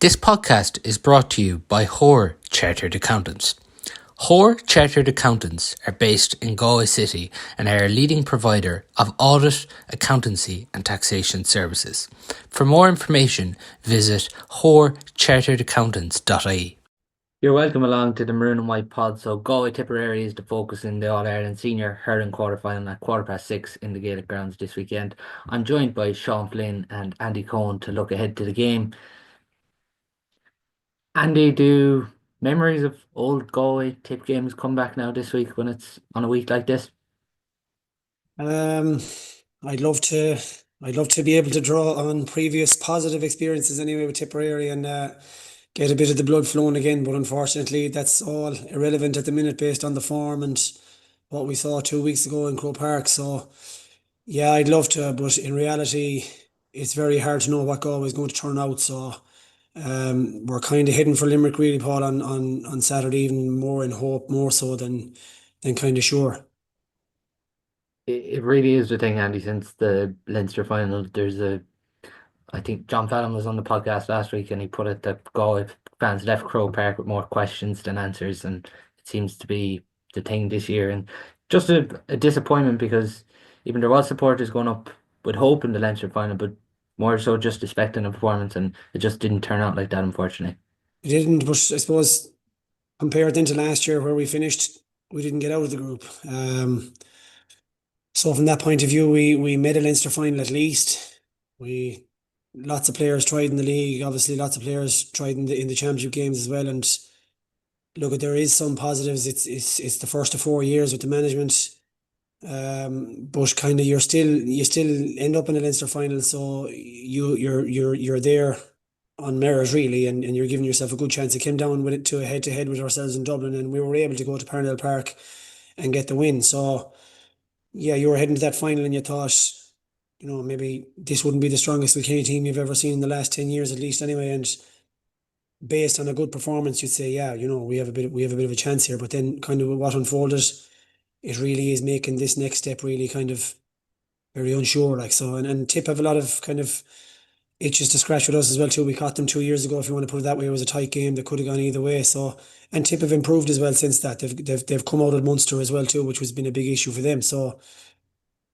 This podcast is brought to you by Hoare Chartered Accountants. Hoare Chartered Accountants are based in Galway City and are a leading provider of audit, accountancy and taxation services. For more information, visit hoarecharteredaccountants.ie. You're welcome along to the Maroon and White pod. So Galway Tipperary is the focus in the All-Ireland Senior hurling quarterfinal at 6:15 in the Gaelic grounds this weekend. I'm joined by Sean Flynn and Andy Coen to look ahead to the game. Andy, do memories of old Galway tip games come back now this week when it's on a week like this? Um, I'd love to. I'd love to be able to draw on previous positive experiences anyway with Tipperary and get a bit of the blood flowing again. But unfortunately, that's all irrelevant at the minute based on the form and what we saw 2 weeks ago in Croke Park. So yeah, I'd love to, but in reality, it's very hard to know what Galway is going to turn out. So we're kind of heading for Limerick, really, Paul, on Saturday evening, more in hope, more so than kind of sure. It really is the thing, Andy, since the Leinster final. I think John Fallon was on the podcast last week and he put it that Galway fans left Croke Park with more questions than answers, and it seems to be the thing this year. And just a disappointment because even there was supporters going up with hope in the Leinster final, but more so just expecting a performance, and it just didn't turn out like that, unfortunately. It didn't, but I suppose compared then to last year where we finished, we didn't get out of the group. So from that point of view, we made a Leinster final at least. We Lots of players tried in the league. Obviously, lots of players tried in the championship games as well. And look, there is some positives. It's the first of 4 years with the management. But kind of you still end up in a Leinster final, so you're there on merit really, and you're giving yourself a good chance. It came down with it to a head with ourselves in Dublin, and we were able to go to Parnell Park and get the win. So yeah, you were heading to that final, and you thought, maybe this wouldn't be the strongest Kilkenny team you've ever seen in the last 10 years, at least anyway. And based on a good performance, you'd say, yeah, we have a bit of a chance here. But then, kind of what unfolded, it really is making this next step really kind of very unsure. Like so, and Tip have a lot of kind of itches to scratch with us as well too. We caught them 2 years ago, if you want to put it that way. It was a tight game that could have gone either way. So, and Tip have improved as well since that. They've come out of Munster as well too, which has been a big issue for them. So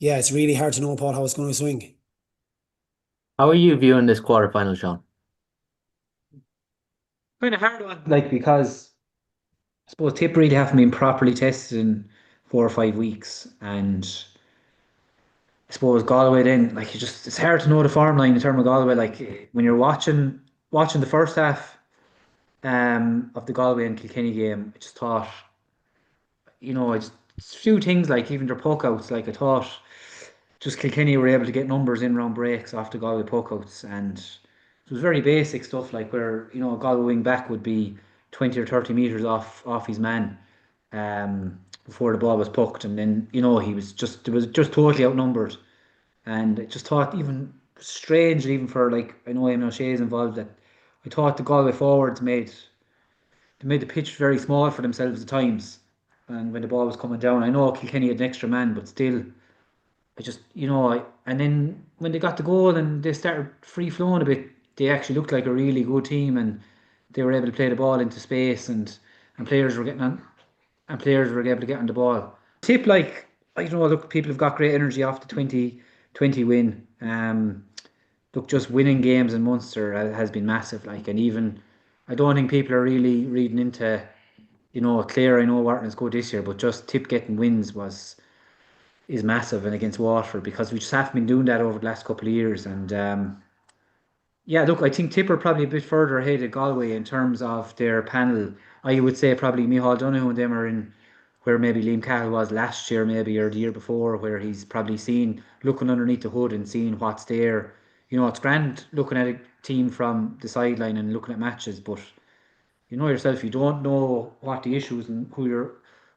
yeah, it's really hard to know, Paul, how it's going to swing. How are you viewing this quarterfinal, Sean? Kind of hard one, like because I suppose Tipperary haven't been properly tested in 4 or 5 weeks, and I suppose Galway then like it's hard to know the form line in terms of Galway. Like when you're watching the first half of the Galway and Kilkenny game, I just thought it's a few things like even their puck outs. Like I thought just Kilkenny were able to get numbers in round breaks off the Galway puckouts, and it was very basic stuff like where a Galway wing back would be 20 or 30 meters off his man before the ball was pucked, and then he was just totally outnumbered, and I just thought even strange even for like I know Eamon O'Shea is involved that I thought the Galway forwards made the pitch very small for themselves at times, and when the ball was coming down, I know Kilkenny had an extra man, but still. I just, and then when they got the goal and they started free flowing a bit, they actually looked like a really good team, and they were able to play the ball into space, and players were getting on and players were able to get on the ball. Tip like I don't know, look, people have got great energy off the 2020 win. Look, just winning games in Munster has been massive. Like, and even I don't think people are really reading into, Clare. I know Wharton's good this year, but just Tip getting wins was is massive and against Waterford because we just haven't been doing that over the last couple of years. And yeah, look, I think Tipper probably a bit further ahead of Galway in terms of their panel. I would say probably Micheál Donoghue and them are in where maybe Liam Cahill was last year, maybe or the year before, where he's probably seen looking underneath the hood and seeing what's there. It's grand looking at a team from the sideline and looking at matches, but you know yourself, you don't know what the issues and who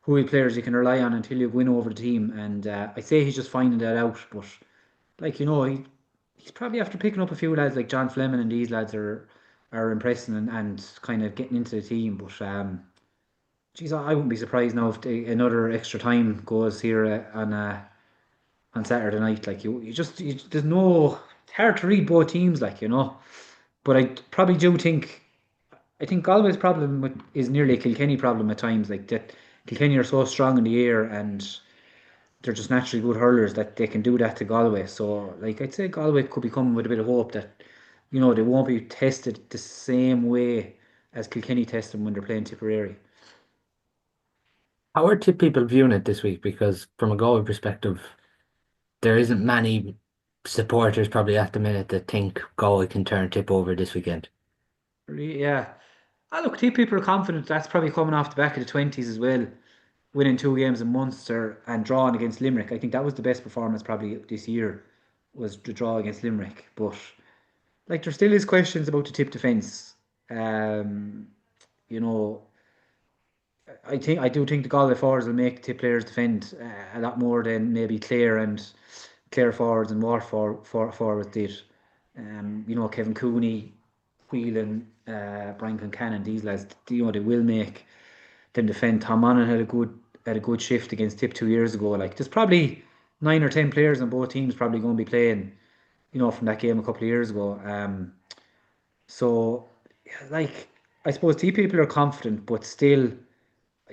the players you can rely on until you win over the team. And I say he's just finding that out. But like he's probably after picking up a few lads like John Fleming and these lads are impressing and kind of getting into the team. But geez, I wouldn't be surprised now if another extra time goes here on Saturday night. Like there's no it's hard to read both teams. Like. But I probably do think I think Galway's problem is nearly a Kilkenny problem at times. Like that, Kilkenny are so strong in the air and they're just naturally good hurlers that they can do that to Galway. So, like I'd say, Galway could be coming with a bit of hope that they won't be tested the same way as Kilkenny test them when they're playing Tipperary. How are people viewing it this week? Because from a Galway perspective, there isn't many supporters probably at the minute that think Galway can turn Tip over this weekend. Yeah. Look, people are confident. That's probably coming off the back of the 20s as well. Winning two games in Munster and drawing against Limerick. I think that was the best performance probably this year was the draw against Limerick. But like there still is questions about the Tip defence. Um, you know, I do think the Galway forwards will make Tip players defend a lot more than maybe Clare forwards and Ward forwards did. Kevin Cooney, Whelan, Brian Concannon, these lads, they will make them defend. Tom Monaghan had a good shift against Tip 2 years ago. Like there's probably 9 or 10 players on both teams probably going to be playing, from that game a couple of years ago. So yeah, like I suppose T people are confident, but still,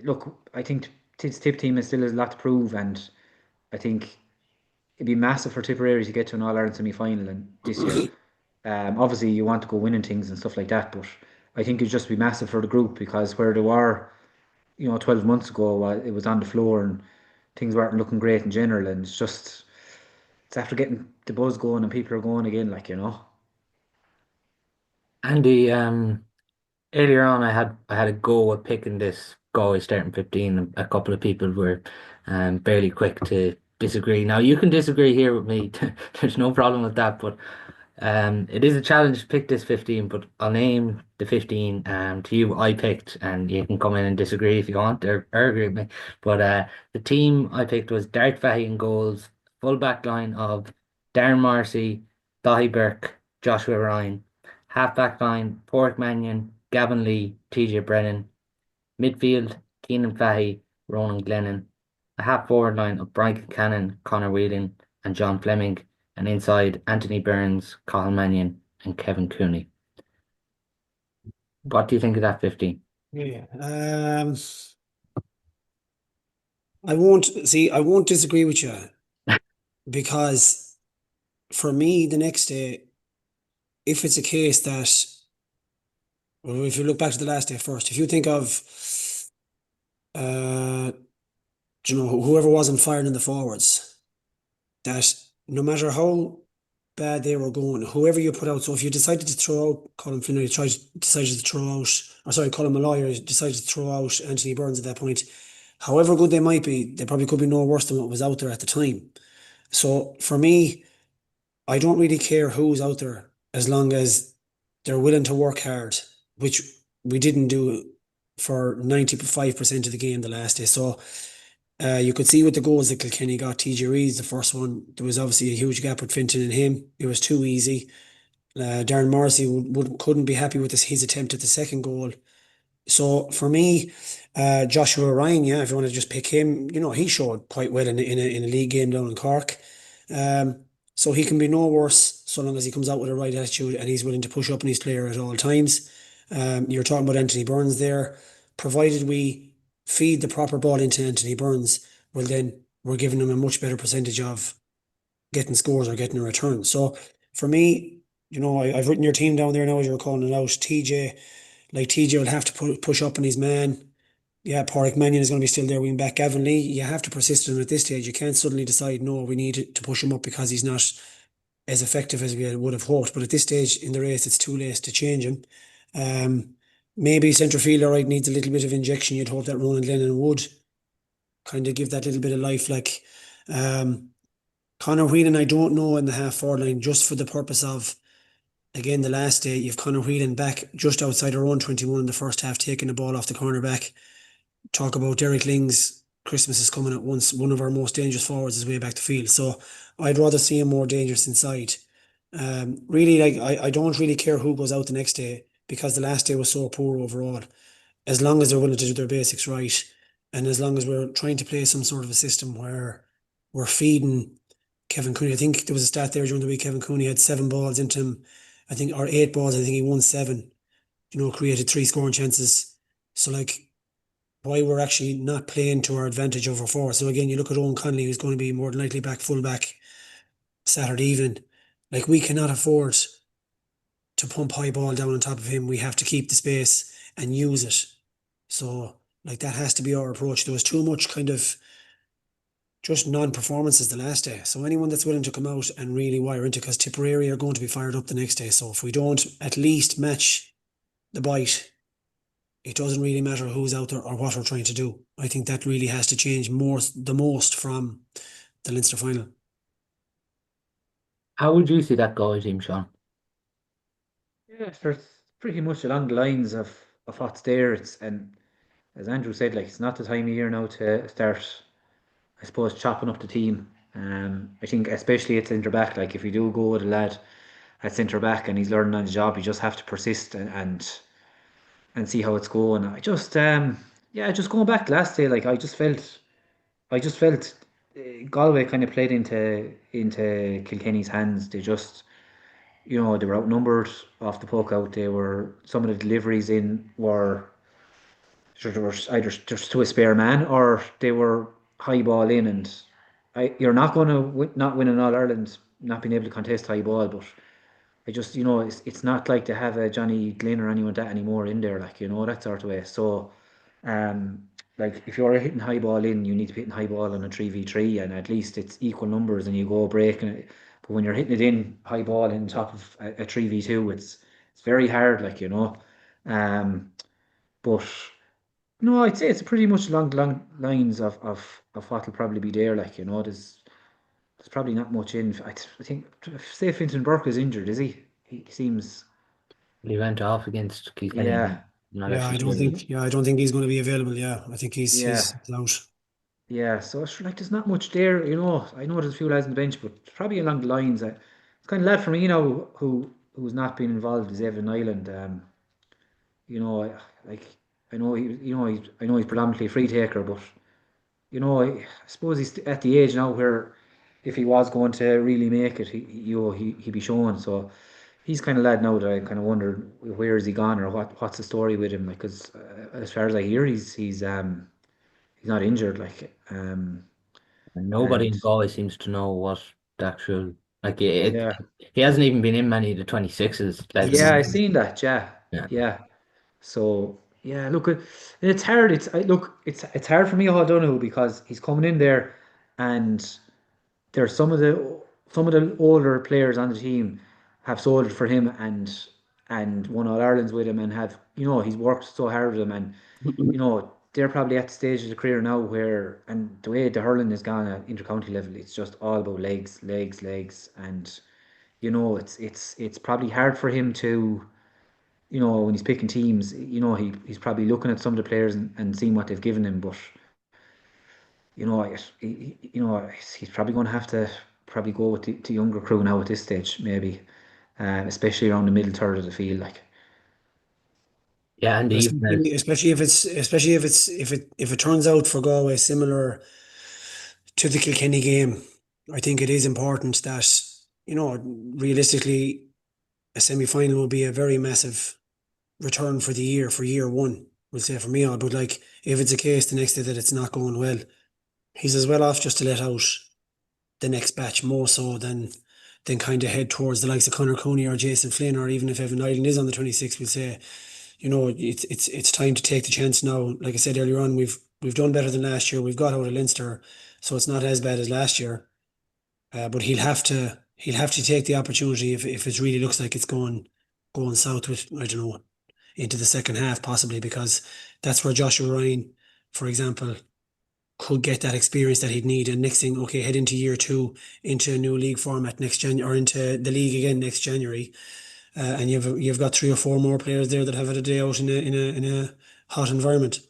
look, I think this Tip team is still has a lot to prove, and I think it'd be massive for Tipperary to get to an All Ireland semi final and this year. Obviously, you want to go winning things and stuff like that, but I think it'd just be massive for the group because where they were 12 months ago, it was on the floor and things weren't looking great in general. And it's after getting the buzz going and people are going again, Andy, earlier on, I had a go at picking this Galway starting 15. And a couple of people were barely quick to disagree. Now you can disagree here with me. There's no problem with that. But it is a challenge to pick this 15. But I'll name the 15 to you. I picked, and you can come in and disagree if you want or agree with me. But the team I picked was Dart Fahey in goals, full back line of Darren Marcy, Dahi Burke, Joshua Ryan. Half-back line, Pork Mannion, Gavin Lee, TJ Brennan. Midfield, Keenan Fahey, Ronan Glennon. A half-forward line of Brian Cannon, Connor Whelan, and John Fleming. And inside, Anthony Burns, Cathal Mannion, and Kevin Cooney. What do you think of that 15? Yeah. I won't disagree with you because for me, the next day, if it's a case that, well, if you look back to the last day first, if you think of, uh, whoever wasn't firing in the forwards, that no matter how bad they were going, whoever you put out, so if you decided to throw out Colin Flynn, or you decided to throw out, or sorry, Colin Malloy, or you decided to throw out Anthony Burns at that point, however good they might be, they probably could be no worse than what was out there at the time. So for me, I don't really care who's out there as long as they're willing to work hard, which we didn't do for 95% of the game the last day. So you could see with the goals that Kilkenny got. TJ Reid's the first one. There was obviously a huge gap with Finton and him. It was too easy. Darren Morrissey couldn't be happy with his attempt at the second goal. So for me, Joshua Ryan, yeah, if you want to just pick him, he showed quite well in a league game down in Cork. So he can be no worse so long as he comes out with the right attitude and he's willing to push up on his player at all times. You're talking about Anthony Burns there. Provided we feed the proper ball into Anthony Burns, well then we're giving him a much better percentage of getting scores or getting a return. So for me, I've written your team down there now as you're calling it out. TJ will have to push up on his man. Yeah, Porrick Mannion is going to be still there wing back. Gavin Lee, you have to persist him at this stage. You can't suddenly decide, no, we need to push him up because he's not as effective as we would have hoped. But at this stage in the race, it's too late to change him. Maybe centre fielder right needs a little bit of injection. You'd hope that Ronan Lennon would kind of give that little bit of life. Like Conor Whelan, I don't know in the half forward line just for the purpose of, again, the last day, you've Conor Whelan back just outside our own 21 in the first half, taking the ball off the cornerback. Talk about Derek Ling's Christmas is coming at once. One of our most dangerous forwards is way back the field. So I'd rather see him more dangerous inside. Really, like I don't really care who goes out the next day because the last day was so poor overall. As long as they're willing to do their basics right, and as long as we're trying to play some sort of a system where we're feeding Kevin Cooney. I think there was a stat there during the week. Kevin Cooney had 7 balls into him I think, or 8 balls. I think he won 7. Created 3 scoring chances. So like, why we're actually not playing to our advantage over 4. So again, you look at Owen Connolly, who's going to be more than likely back full back Saturday evening. Like, we cannot afford to pump high ball down on top of him. We have to keep the space and use it. So like, that has to be our approach. There was too much kind of just non-performances the last day. So anyone that's willing to come out and really wire into, because Tipperary are going to be fired up the next day. So if we don't at least match the bite, it doesn't really matter who's out there or what we're trying to do. I think that really has to change the most from the Leinster final. How would you see that Galway team, Sean? Yeah, it's pretty much along the lines of what's there. It's and as Andrew said, like it's not the time of year now to start, I suppose, chopping up the team. I think especially at centre back, like if you do go with a lad at centre back and he's learning on the job, you just have to persist and see how it's going. I just yeah, just going back last day, like I just felt Galway kind of played into Kilkenny's hands. They just they were outnumbered off the poke out. They were some of the deliveries in were sure they were either just to a spare man or they were high ball in, and you're not going to not win an All Ireland not being able to contest high ball, but I just it's not like to have a Johnny Glynn or anyone that anymore in there, like that sort of way. So um like if you're hitting high ball in, you need to be hitting high ball on a 3v3, and at least it's equal numbers and you go breaking it. But when you're hitting it in high ball in top of a 3v2, it's very hard, like um but no, I'd say it's pretty much along the long lines of what'll probably be there. Like, there's probably not much in. I think, say Fintan Burke is injured, is he? He seems, He went off against Kilkenny and yeah, not Yeah, actually I don't playing. think. Yeah, I don't think he's going to be available. Yeah, I think he's yeah, out. yeah. So it's like there's not much there. I know there's a few lads on the bench, but it's probably along the lines. It's kind of lad for me, who's not been involved is Evan Nyland. You know, like I know I know he's predominantly a free taker, but I suppose he's at the age now where if he was going to really make it, he'd be shown. So he's kind of lad now that I kind of wondered where is he gone or what's the story with him? Like, because as far as I hear, he's not injured. Like, And nobody and in Galway seems to know what the actual like yeah, he hasn't even been in many of the 26s, let yeah, alone I seen that. Yeah, yeah. yeah. So yeah, look, it's hard. It's hard for me, O'Donoghue, because he's coming in there and. There's some of the older players on the team have sold it for him and won All Irelands with him and have he's worked so hard with them, and they're probably at the stage of the career now where, and the way the hurling has gone at intercounty level, it's just all about legs, legs, legs, and it's probably hard for him to when he's picking teams, he's probably looking at some of the players and seeing what they've given him, but he's probably going to have to probably go with the younger crew now at this stage, maybe, especially around the middle third of the field. Like, Yeah, and even as Especially if it turns out for Galway similar to the Kilkenny game. I think it is important that realistically a semi-final will be a very massive return for the year, for year one. We'll say for me all, but like, if it's a case the next day that it's not going well, he's as well off just to let out the next batch more so than kind of head towards the likes of Conor Cooney or Jason Flynn, or even if Evan Ireland is on the 26th, we'll say, it's time to take the chance now. Like I said earlier on, we've done better than last year. We've got out of Leinster, so it's not as bad as last year. But he'll have to take the opportunity if it really looks like it's going south with, I don't know, into the second half possibly, because that's where Joshua Ryan, for example, could get that experience that he'd need. And next thing, okay, head into year two, into a new league format next January, or into the league again next January, and you've got 3 or 4 more players there that have had a day out in a hot environment.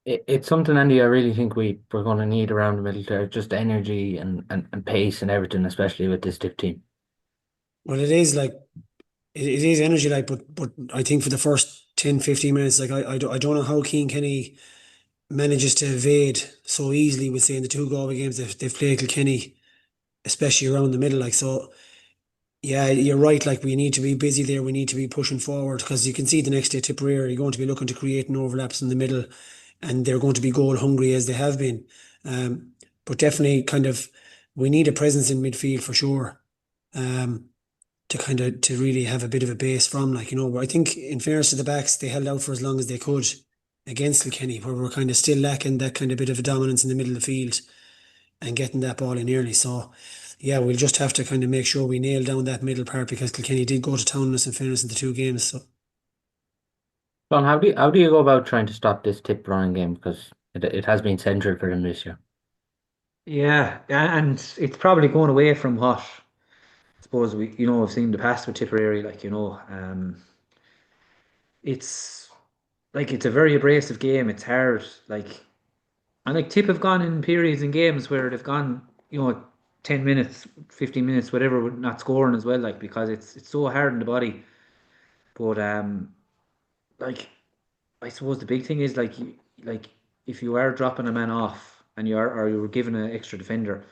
it's something, Andy, I really think we're going to need around the middle there, just energy and pace and everything, especially with this stiff team. Well, it is like it is energy, like, but I think for the first 10, 15 minutes, like, I don't know how Keane Kenny manages to evade so easily with saying the 2 Galway games they've played Kilkenny, especially around the middle. Like, so Yeah, you're right. Like we need to be busy there. We need to be pushing forward because you can see the next day Tipperary are going to be looking to create an overlaps in the middle, and they're going to be goal hungry as they have been. But definitely, kind of, we need a presence in midfield for sure. Um, to kind of to really have a bit of a base from, like, but I think in fairness to the backs, they held out for as long as they could against Kilkenny, where we're kind of still lacking that kind of bit of a dominance in the middle of the field and getting that ball in early. So, yeah, we'll just have to kind of make sure we nail down that middle part because Kilkenny did go to town on us in fairness in the two games. So, John, how do you go about trying to stop this tip running game? Because it has been central for them this year. Yeah, and it's probably going away from what I suppose we've seen in the past with Tipperary. It's it's a very abrasive game. It's hard. And like Tip have gone in periods in games where they've gone, 10 minutes, 15 minutes, whatever, with not scoring as well. Like because it's so hard on the body. But like I suppose the big thing is like if you are dropping a man off and you're given an extra defender.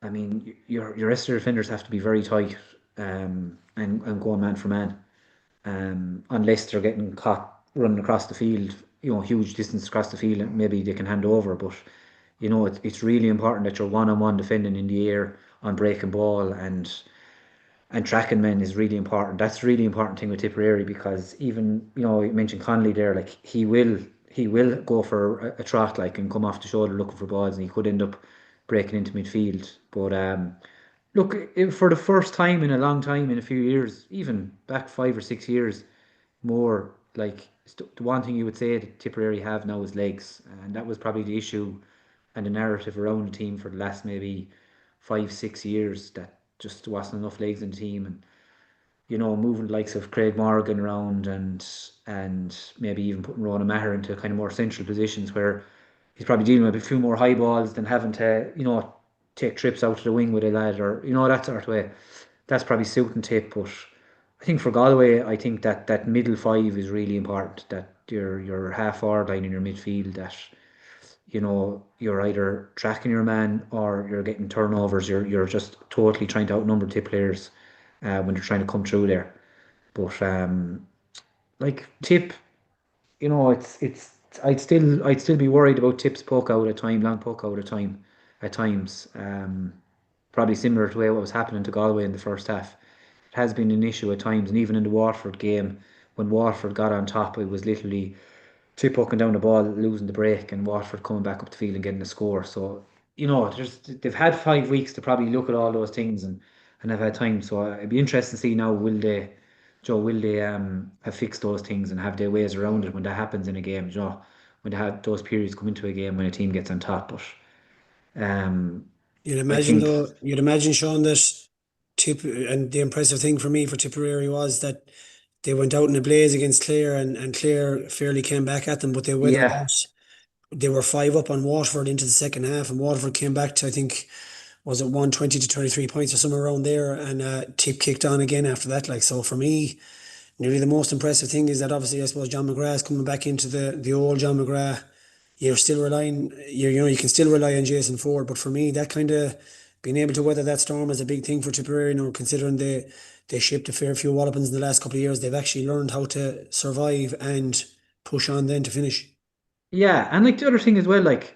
I mean, your rest of your defenders have to be very tight, and go man for man, unless they're getting caught running across the field, huge distance across the field, and maybe they can hand over. But it's really important that you're one on one defending in the air on breaking ball, and tracking men is really important. That's a really important thing with Tipperary because even you mentioned Connolly there, like he will go for a trot like and come off the shoulder looking for balls, and he could end up breaking into midfield. But look, for the first time in a long time, in a few years, even back 5 or 6 years, more like the one thing you would say that Tipperary have now is legs, and that was probably the issue and the narrative around the team for the last maybe 5 6 years, that just wasn't enough legs in the team, and moving the likes of Craig Morgan around, and maybe even putting Ronan Maher into kind of more central positions where he's probably dealing with a few more high balls than having to take trips out to the wing with a lad, or that sort of way. That's probably suiting Tip. But I think for Galway, I think that middle five is really important. That your half forward line in your midfield, that you're either tracking your man or you're getting turnovers. You're just totally trying to outnumber Tip players when they're trying to come through there. But like Tip, it's I'd still be worried about Tip's poke out at time, long poke out at time at times. Probably similar to the way what was happening to Galway in the first half. It has been an issue at times, and even in the Waterford game, when Waterford got on top, it was literally Tip hooking down the ball, losing the break, and Waterford coming back up the field and getting a score. So they've had 5 weeks to probably look at all those things, and have had time. So it'd be interesting to see now, will they have fixed those things and have their ways around it when that happens in a game. When they have those periods come into a game when a team gets on top. But I think you'd imagine, Sean, that and the impressive thing for me for Tipperary was that they went out in a blaze against Clare, and Clare fairly came back at them, but they weathered yeah, that. They were five up on Waterford into the second half, and Waterford came back to, I think, was it 120 to 23 points or somewhere around there, and Tip kicked on again after that. Like, so for me, nearly the most impressive thing is that obviously I suppose John McGrath is coming back into the old John McGrath. You can still rely on Jason Ford, but for me that kind of being able to weather that storm is a big thing for Tipperary. Considering they shipped a fair few wallopings in the last couple of years, they've actually learned how to survive and push on then to finish. yeah, and like the other thing as well, like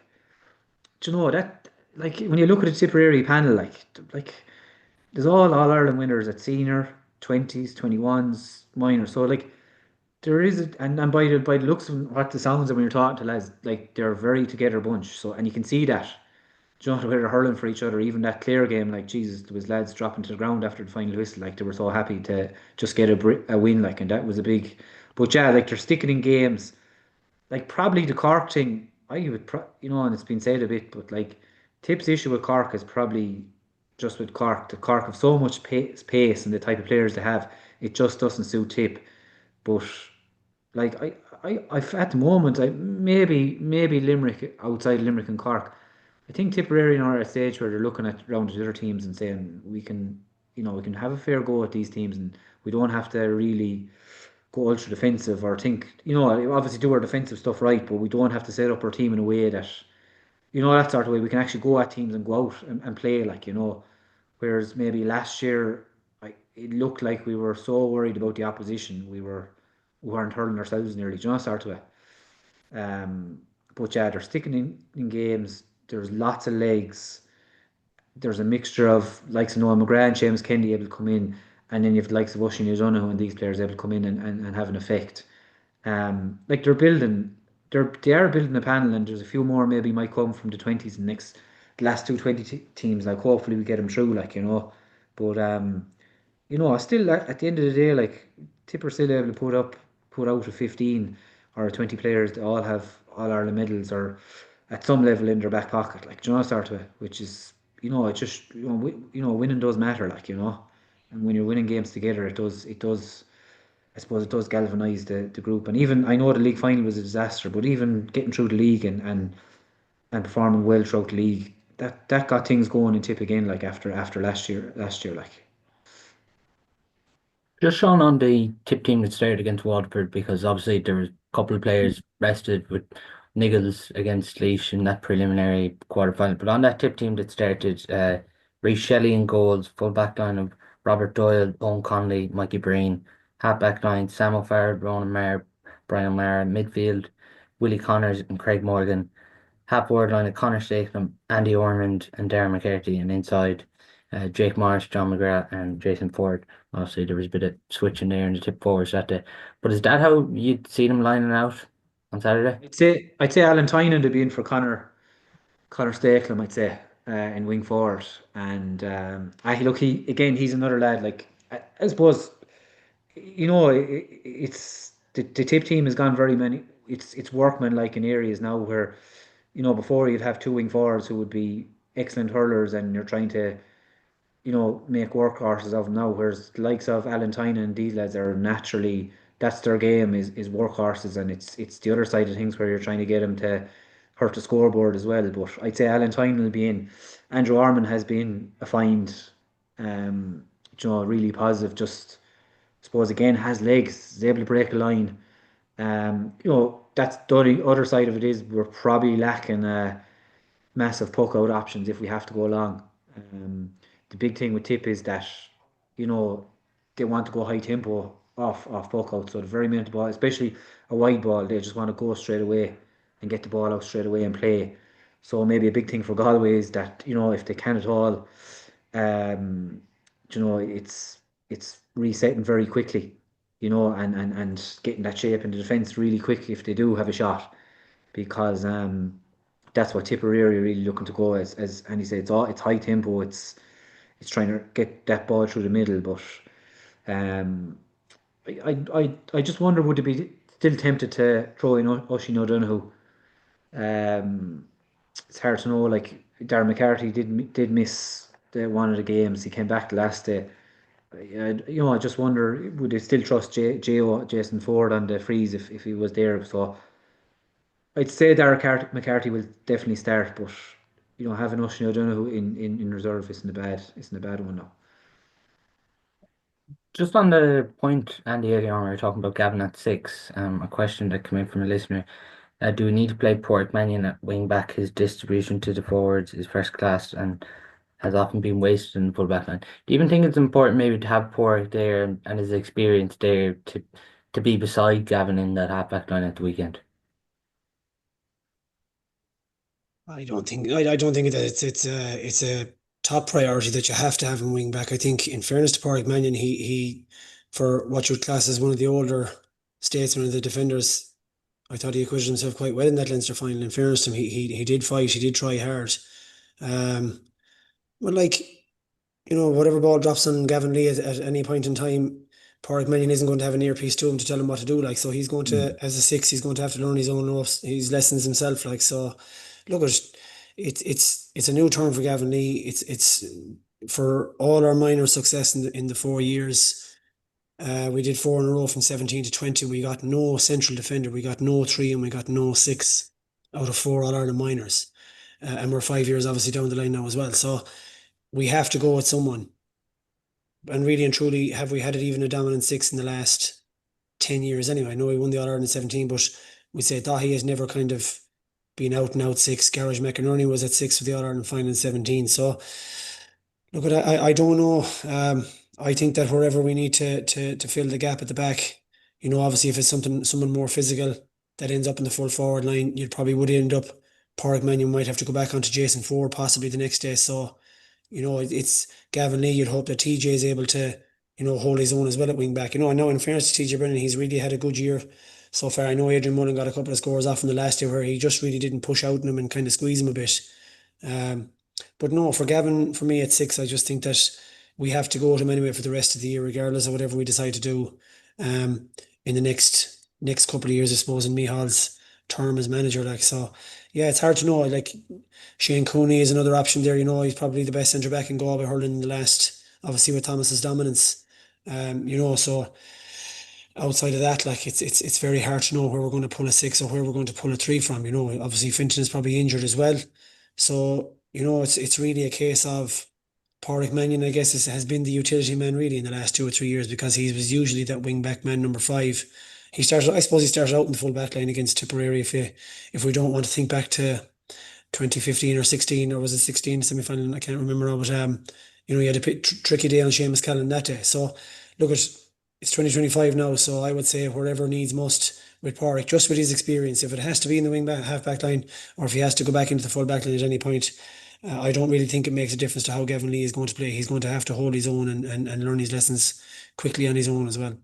do you know that like when you look at the Tipperary panel, like there's all Ireland winners at senior, 20s, 21s, minor. So like there is and by the looks of what the sounds of when you're talking to lads, like they're a very together bunch. So and you can see that. Do you know, they're hurling for each other. Even that Clare game, like Jesus, there was lads dropping to the ground after the final whistle. Like they were so happy to just get a win. Like, and that was a big. But yeah, like they're sticking in games. Like probably the Cork thing, I would, and it's been said a bit, but like Tip's issue with Cork is probably just with Cork. The Cork have so much pace and the type of players they have, it just doesn't suit Tip. But like at the moment, maybe Limerick, outside Limerick and Cork, I think Tipperary are at a stage where they're looking at round the other teams and saying we can have a fair go at these teams, and we don't have to really go ultra defensive or think, obviously do our defensive stuff right, but we don't have to set up our team in a way that, that sort of way we can actually go at teams and go out and play, like. Whereas maybe last year, it looked like we were so worried about the opposition. We weren't hurling ourselves nearly. Do you know, start to it. But yeah, they're sticking in games. There's lots of legs. There's a mixture of likes of Noah McGrath and James Kennedy able to come in, and then you have the likes of Oisin O'Donoghue and these players able to come in and have an effect. Like they are building a panel, and there's a few more maybe might come from the twenties and the last two teams. Like hopefully we get them through, like but still at the end of the day, like Tipper still able to put out a 15 or 20 players that all have all Ireland medals or at some level in their back pocket, like start with, which is it just winning does matter, like and when you're winning games together, it does. I suppose it does galvanise the group. And even I know the league final was a disaster, but even getting through the league and performing well throughout the league, that got things going in Tip again, like after last year, like. Just showing on the tip team that started against Waterford because obviously there was a couple of players rested with Nichols against Laois in that preliminary quarterfinal. But on that tip team that started, Reece Shelley in goals, full back line of Robert Doyle, Owen Connolly, Mikey Breen, half back line, Sam O'Farrell, Ronan Maher, Brian Maher, midfield, Willie Connors and Craig Morgan, half forward line of Connor Stakenham, Andy Ormond and Darren McCarthy, and inside Jake Morris, John McGrath, and Jason Ford. Obviously, there was a bit of switching there in the tip forwards that day. But is that how you'd see them lining out on Saturday? I'd say Alan Tynan to be in for Connor Stakelum, I'd say, in wing forward. And I look, he's another lad. Like I suppose it's the tip team has gone very many. It's workman like in areas now where before you'd have two wing forwards who would be excellent hurlers, and you're trying to make workhorses of them now. Whereas the likes of Allentyne and these lads are naturally that's their game is workhorses, and it's the other side of things where you're trying to get them to hurt the scoreboard as well. But I'd say Allentyne will be in. Andrew Arman has been a find, um, really positive. Just suppose again has legs, is able to break a line. That's the only other side of it is we're probably lacking. Massive puck out options if we have to go long. Um, the big thing with Tip is that you know they want to go high tempo off puck out. So the very minute the ball, especially a wide ball, they just want to go straight away and get the ball out straight away and play. So maybe a big thing for Galway is that if they can at all, um, it's resetting very quickly, and getting that shape in the defence really quickly if they do have a shot because that's what Tipperary are really looking to go as Andy said. It's high tempo. It's trying to get that ball through the middle. But um, I just wonder would they be still tempted to throw in Oisin O'Donoghue? Um, it's hard to know. Like Darren McCarthy did miss one of the games. He came back the last day. I just wonder would they still trust Jason Ford on the freeze if he was there. So I'd say McCarthy will definitely start, but having Oisin O'Donoghue in reserve isn't a bad one now. Just on the point, Andy, earlier on, we were talking about Gavin at six. A question that came in from a listener. Do we need to play Port Mannion at wing back? His distribution to the forwards is first class and has often been wasted in the full back line. Do you even think it's important maybe to have Port there and his experience there to be beside Gavin in that half back line at the weekend? I don't think that it's a top priority that you have to have him wing back. I think in fairness to Pádraig Mannion, he for what you would class as one of the older statesmen of the defenders, I thought he acquitted himself quite well in that Leinster final. In fairness to him, he did fight, he did try hard. Um, but like whatever ball drops on Gavin Lee at any point in time, Pádraig Mannion isn't going to have an earpiece to him to tell him what to do. Like, so he's going to, Mm. as a six, he's going to have to learn his own ropes, his lessons himself. Like, so look, it's a new turn for Gavin Lee. It's for all our minor success in the 4 years. We did four in a row from 17 to 20. We got no central defender. We got no three, and we got no six out of four All Ireland minors. And we're 5 years obviously down the line now as well. So we have to go with someone. And really and truly, have we had it even a dominant six in the last 10 years anyway? I know we won the All Ireland in 17, but we say Dahi has never kind of been out and out six. Garage McInerney was at six for the All Ireland final in 17. So look, I don't know. I think that wherever we need to fill the gap at the back, obviously if it's someone more physical that ends up in the full forward line, you probably would end up Pádraig Mannion might have to go back onto Jason Ford possibly the next day. So, it's Gavin Lee. You'd hope that TJ is able to, hold his own as well at wing back. I know in fairness to TJ Brennan, he's really had a good year so far. I know Adrian Mullen got a couple of scores off from the last year where he just really didn't push out on him and kind of squeeze him a bit. Um, but no, for Gavin, for me at six, I just think that we have to go to him anyway for the rest of the year, regardless of whatever we decide to do um, in the next couple of years, I suppose, in Mihal's term as manager. Like so, yeah, it's hard to know. Like Shane Cooney is another option there. He's probably the best centre back in Galway hurling in the last, obviously with Thomas's dominance. So outside of that, like it's very hard to know where we're going to pull a six or where we're going to pull a three from. Obviously Finton is probably injured as well, so it's really a case of Pádraig Mannion, I guess, has been the utility man really in the last 2 or 3 years because he was usually that wing back man number five. I suppose he started out in the full back line against Tipperary. If we don't want to think back to 2015 or 16, or was it 16 semi-final? I can't remember now, but he had a bit tricky day on Seamus Callan that day. So look, it's 2025 now, so I would say wherever needs must with Pádraig, just with his experience. If it has to be in the wing back, half back line, or if he has to go back into the full back line at any point, I don't really think it makes a difference to how Gavin Lee is going to play. He's going to have to hold his own and learn his lessons quickly on his own as well.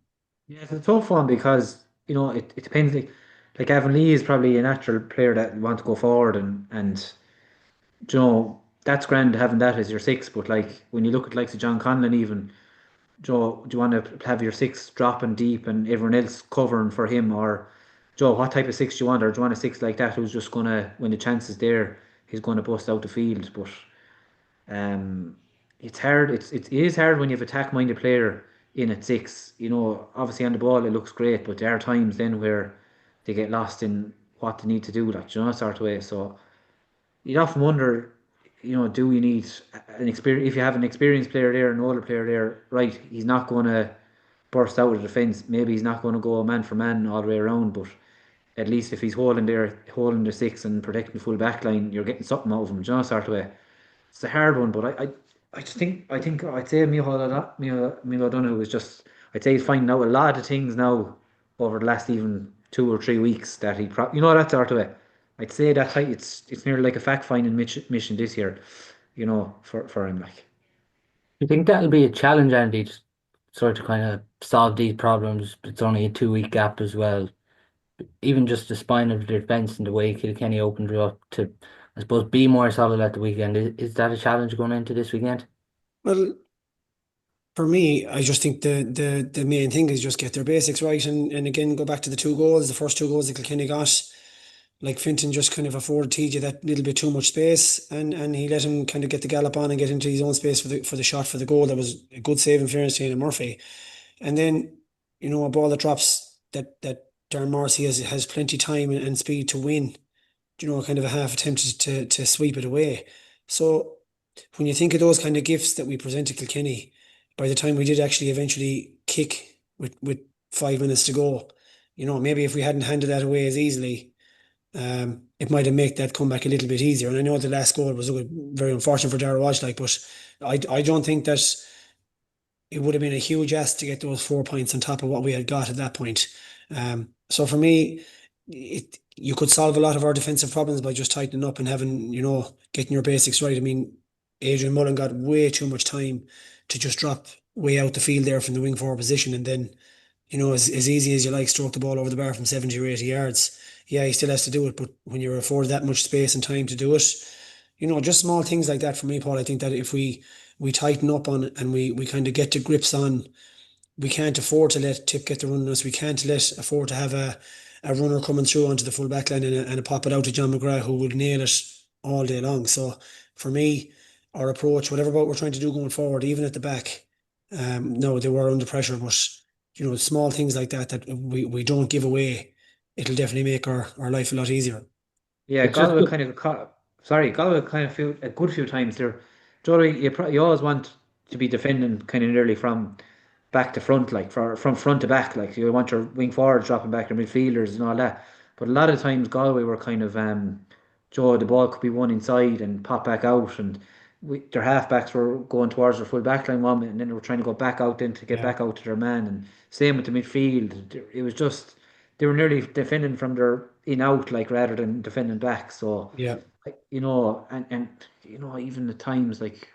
Yeah, it's a tough one because it depends. Like Gavin Lee is probably a natural player that want to go forward, and that's grand having that as your six. But like when you look at likes of John Conlon, even do you want to have your six dropping deep and everyone else covering for him, or what type of six do you want, or do you want a six like that who's just gonna when the chance is there, he's gonna bust out the field, but. Um, it's hard. It is hard when you have attack minded player in at six. Obviously on the ball it looks great, but there are times then where they get lost in what they need to do, like sort of way. So you'd often wonder, do you need an experience? If you have an experienced player there, an older player there, right? He's not going to burst out of the defence. Maybe he's not going to go man for man all the way around, but at least if he's holding the six and protecting the full back line, you're getting something out of him, sort of way. It's a hard one, but I just think I'd say Micheál O'Donoghue is just I'd say he's finding out a lot of things now over the last even 2 or 3 weeks that that sort of way. I'd say that it's nearly like a fact finding mission this year, for him like. You think that'll be a challenge, Andy, to sort of kind of solve these problems? It's only a 2 week gap as well. Even just the spine of the defence and the way Kilkenny opened it up to, I suppose, be more solid at the weekend. Is that a challenge going into this weekend? Well, for me, I just think the main thing is just get their basics right and again go back to the two goals, the first two goals that Kilkenny got. Like Finton just kind of afforded TJ that little bit too much space, and he let him kind of get the gallop on and get into his own space for the shot for the goal. That was a good save in fairness to Ian Murphy. And then, a ball that drops that Darren Morrissey has plenty time and speed to win. Kind of a half attempt to sweep it away. So when you think of those kind of gifts that we present to Kilkenny, by the time we did actually eventually kick with 5 minutes to go, maybe if we hadn't handed that away as easily, it might have made that comeback a little bit easier. And I know the last goal was very unfortunate for Dara Walsh, like, but I don't think that it would have been a huge ask to get those 4 points on top of what we had got at that point. So for me, you could solve a lot of our defensive problems by just tightening up and having, getting your basics right. I mean, Adrian Mullen got way too much time to just drop way out the field there from the wing forward position, and then, as easy as you like, stroke the ball over the bar from 70 or 80 yards. Yeah, he still has to do it, but when you're afforded that much space and time to do it, just small things like that for me, Paul. I think that if we tighten up on it and we kind of get to grips on, we can't afford to let Tip get the run on us. We can't afford to have a runner coming through onto the full back line and a pop it out to John McGrath who would nail it all day long. So for me, our approach, whatever what we're trying to do going forward, even at the back, no, they were under pressure, but small things like that we don't give away, it'll definitely make our life a lot easier. Yeah, It's just Galway kind of feel a good few times there. Jody, you always want to be defending kind of nearly from back to front, like from front to back. Like you want your wing forwards dropping back, your midfielders and all that. But a lot of times Galway were kind of the ball could be won inside and pop back out, and their halfbacks were going towards their full back line one minute, and then they were trying to go back out then to get Yeah, back out to their man. And same with the midfield. It was just they were nearly defending from their in out like rather than defending back. So yeah, and even at times like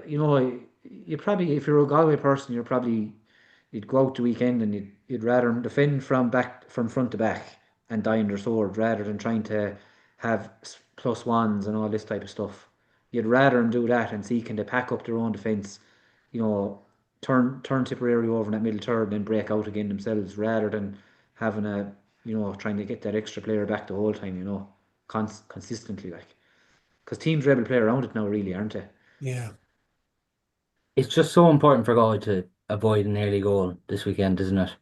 you probably if you're a Galway person, you'd go out the weekend and you'd rather defend from front to back and die on their sword rather than trying to have plus ones and all this type of stuff. You'd rather them do that and see can they pack up their own defence, you know, turn Tipperary over in that middle third and then break out again themselves rather than having trying to get that extra player back the whole time, consistently like. Because teams are able to play around it now, really, aren't they? yeah. It's just so important for Galway to avoid an early goal this weekend, isn't it?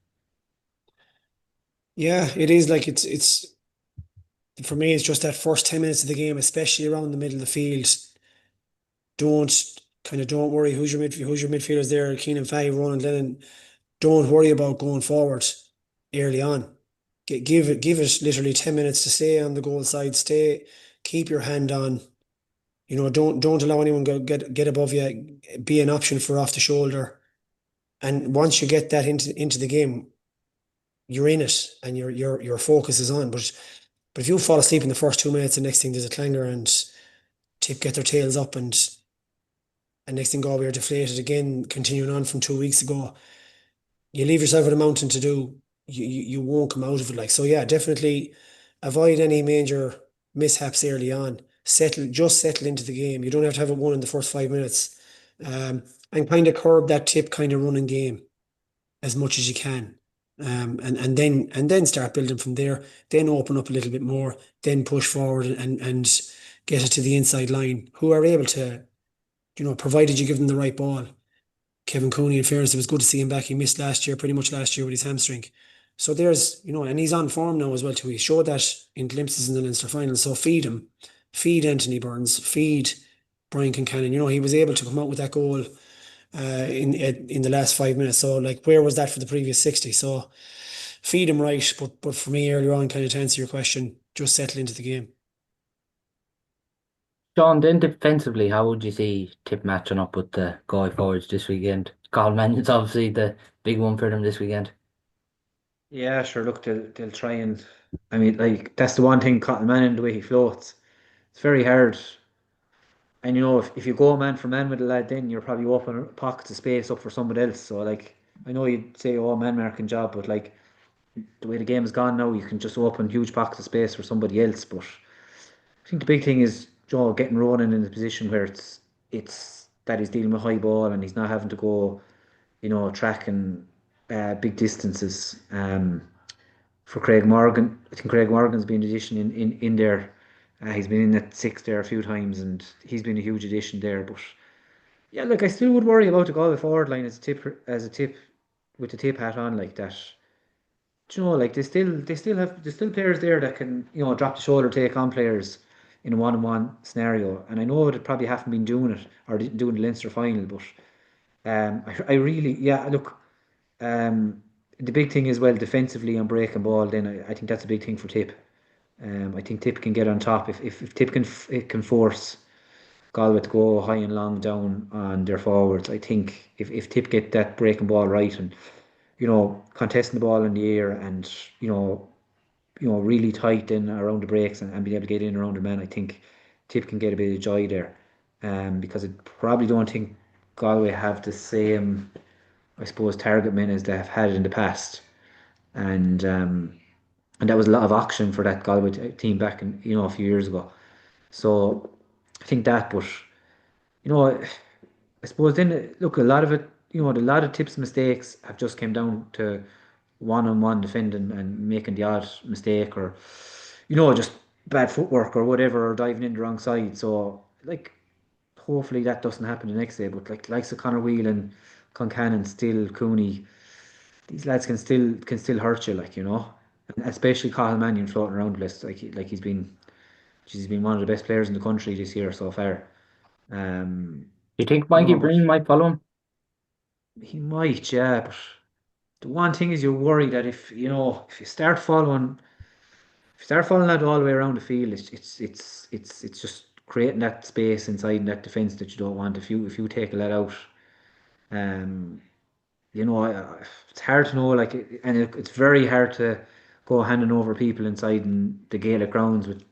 Yeah, it is like it's for me, it's just that first 10 minutes of the game, especially around the middle of the field. Don't don't worry who's your midfielders there, Keenan Fahey, Ronan Lennon. Don't worry about going forward early on. Give it literally 10 minutes to stay on the goal side, keep your hand on. Don't allow anyone get above you, be an option for off the shoulder. And once you get that into the game, you're in it and your focus is on. But if you fall asleep in the first 2 minutes, the next thing there's a clanger and Tip get their tails up and next thing Galway are deflated again, continuing on from 2 weeks ago. You leave yourself with a mountain to do. You won't come out of it like so. Yeah, definitely avoid any major mishaps early on. Settle into the game. You don't have to have it won in the first 5 minutes, and kind of curb that Tip kind of running game as much as you can. And then start building from there. Then open up a little bit more. Then push forward and get it to the inside line. Who are able to, provided you give them the right ball. Kevin Cooney, in fairness, it was good to see him back. He missed last year, pretty much last year with his hamstring. So and he's on form now as well too. He showed that in glimpses in the Leinster final. So feed Anthony Burns, feed Brian Kincannon. He was able to come out with that goal in the last 5 minutes. So like, where was that for the previous 60? So feed him right. But for me earlier on, kind of to answer your question, just settle into the game. Sean, then defensively, how would you see Tip matching up with the Galway forwards this weekend? Carl Mannion's obviously the big one for them this weekend. Yeah, sure. Look, they'll try and. I mean, like that's the one thing, Cotton Man, the way he floats, it's very hard. And if you go man for man with a lad, then you're probably opening pockets of space up for somebody else. So like, I know you'd say, "Oh, man marking job," but like the way the game has gone now, you can just open huge pockets of space for somebody else. But I think the big thing is Joe getting Ronan in a position where it's that he's dealing with high ball and he's not having to go, tracking big distances. For Craig Morgan. I think Craig Morgan's been an addition in there. He's been in at six there a few times, and he's been a huge addition there. But yeah, look, I still would worry about the Galway forward line as a tip with the tip hat on like that. Do you know, like there's still players there that can drop the shoulder, take on players in a one-on-one scenario. And I know they probably haven't been doing it or didn't do it in the Leinster final, but I really yeah look. The big thing is well defensively on breaking ball. Then I think that's a big thing for Tip. I think Tip can get on top if Tip can force Galway to go high and long down on their forwards. I think if Tip get that breaking ball right and contesting the ball in the air and you know really tight in around the breaks and being able to get in around the man, I think Tip can get a bit of joy there. Because I probably don't think Galway have the same, I suppose, target men as they have had in the past, and and that was a lot of action for that Galway team back in a few years ago. So I think that, but you know, I suppose then look a lot of it, a lot of tips mistakes have just came down to one-on-one defending and making the odd mistake or just bad footwork or whatever or diving in the wrong side. So like hopefully that doesn't happen the next day. But like likes of Connor Whelan, Concannon, still Cooney, these lads can still hurt you, and especially Cathal Mannion floating around the list like he's been one of the best players in the country this year so far. Um, Do you think Mikey but Breen might follow him? he might, yeah. But the one thing is, you worry that if you start following that all the way around the field, it's just creating that space inside in that defence that you don't want. If you take a let out, um, it's hard to know. Like, it's very hard to go handing over people inside in the Gaelic grounds with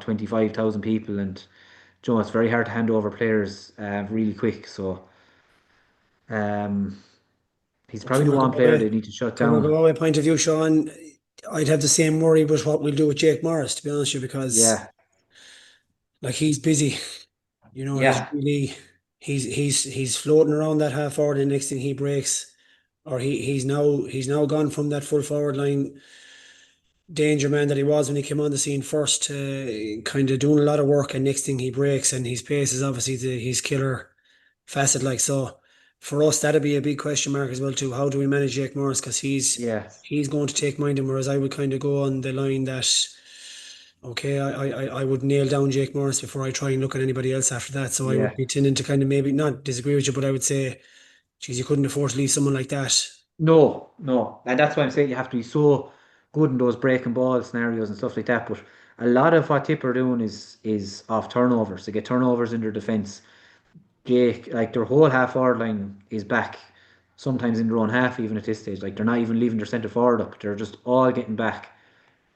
25,000 people, and it's very hard to hand over players really quick. So um, he's But probably the one player they need to shut from a down. Galway point of view, Sean, I'd have the same worry with what we'll do with Jake Morris, to be honest with you, because Yeah, like he's busy. He's yeah, really he's floating around that half forward, and the next thing he breaks, or he's now gone from that full forward line danger man that he was when he came on the scene first to kind of doing a lot of work, and next thing he breaks, and his pace is obviously his killer facet. Like so, for us that'd be a big question mark as well too. How do we manage Jake Morris? Because yeah. he's going to take mind him, whereas I would kind of go on the line that okay, I would nail down Jake Morris before I try and look at anybody else after that. So I would Yeah. be tending to kind of maybe not disagree with you, but I would say, geez, you couldn't afford to leave someone like that. No, no. And that's why I'm saying you have to be so good in those breaking ball scenarios and stuff like that. But a lot of what Tip are doing is off turnovers. They get turnovers in their defence. Jake, like their whole half forward line is back, sometimes in their own half even at this stage. Like they're not even leaving their centre forward up. They're just all getting back